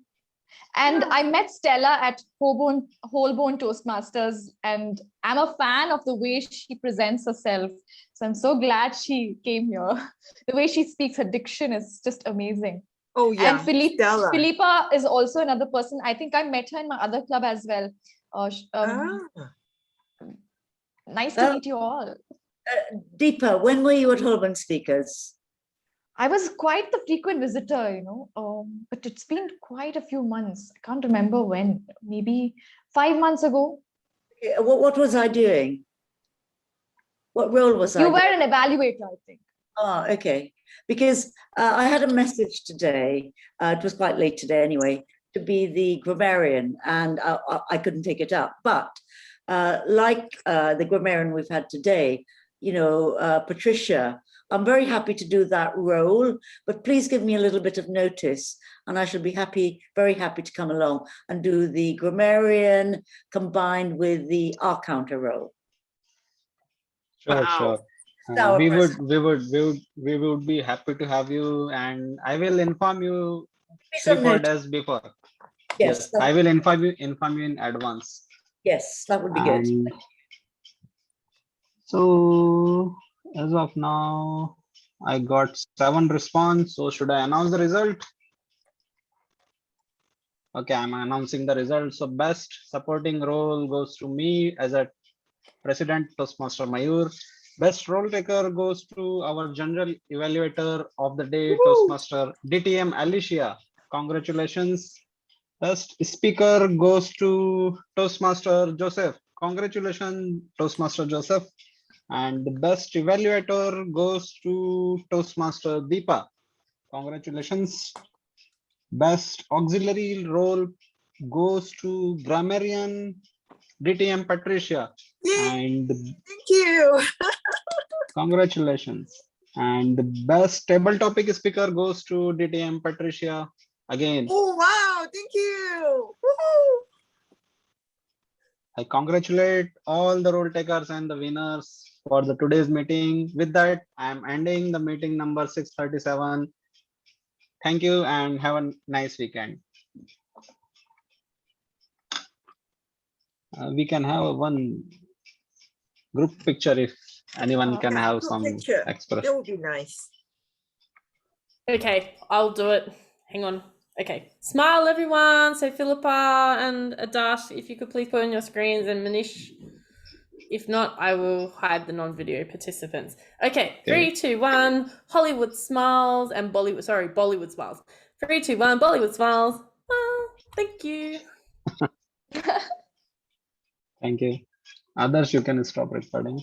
And I met Stella at Holborn Toastmasters, and I'm a fan of the way she presents herself. So I'm so glad she came here. The way she speaks, her diction is just amazing. Oh, yeah. And Philippa is also another person. I think I met her in my other club as well. Nice to meet you all. Deepa, when were you at Holborn Speakers? I was quite the frequent visitor, but it's been quite a few months. I can't remember when, maybe 5 months ago. What was I doing? What role was I You doing? were an evaluator, I think. Oh, okay. Because I had a message today, it was quite late today anyway, to be the grammarian, and I couldn't take it up. But like the grammarian we've had today, Patricia, I'm very happy to do that role, but please give me a little bit of notice and I shall be very happy to come along and do the grammarian combined with the R-counter role. Sure. We would be happy to have you, and I will inform you 3-4 days before. Yes, I will inform you in advance. Yes, that would be good. So as of now, I got 7 response. So should I announce the result? Okay, I'm announcing the result. So best supporting role goes to me as a President Toastmaster Mayur. Best role taker goes to our general evaluator of the day, Toastmaster DTM Alicia. Congratulations. Best speaker goes to Toastmaster Joseph. Congratulations, Toastmaster Joseph. And the best evaluator goes to Toastmaster Deepa. Congratulations. Best auxiliary role goes to grammarian DTM Patricia. And Thank you. congratulations. And the best table topic speaker goes to DTM Patricia again. Oh, wow. Thank you. Woohoo. I congratulate all the role takers and the winners for the today's meeting. With that, I am ending the meeting number 637. Thank you and have a nice weekend. We can have one group picture if anyone can have Group some picture. expression. That would be nice. Okay, I'll do it. Hang on. Okay, smile everyone. So Philippa and Adash, if you could please put on your screens, and Manish. If not, I will hide the non-video participants. Okay, 3, 2, 1. Hollywood smiles and Bollywood. Sorry, Bollywood smiles. 3, 2, 1. Bollywood smiles. Oh, thank you. Thank you. Others, you can stop recording.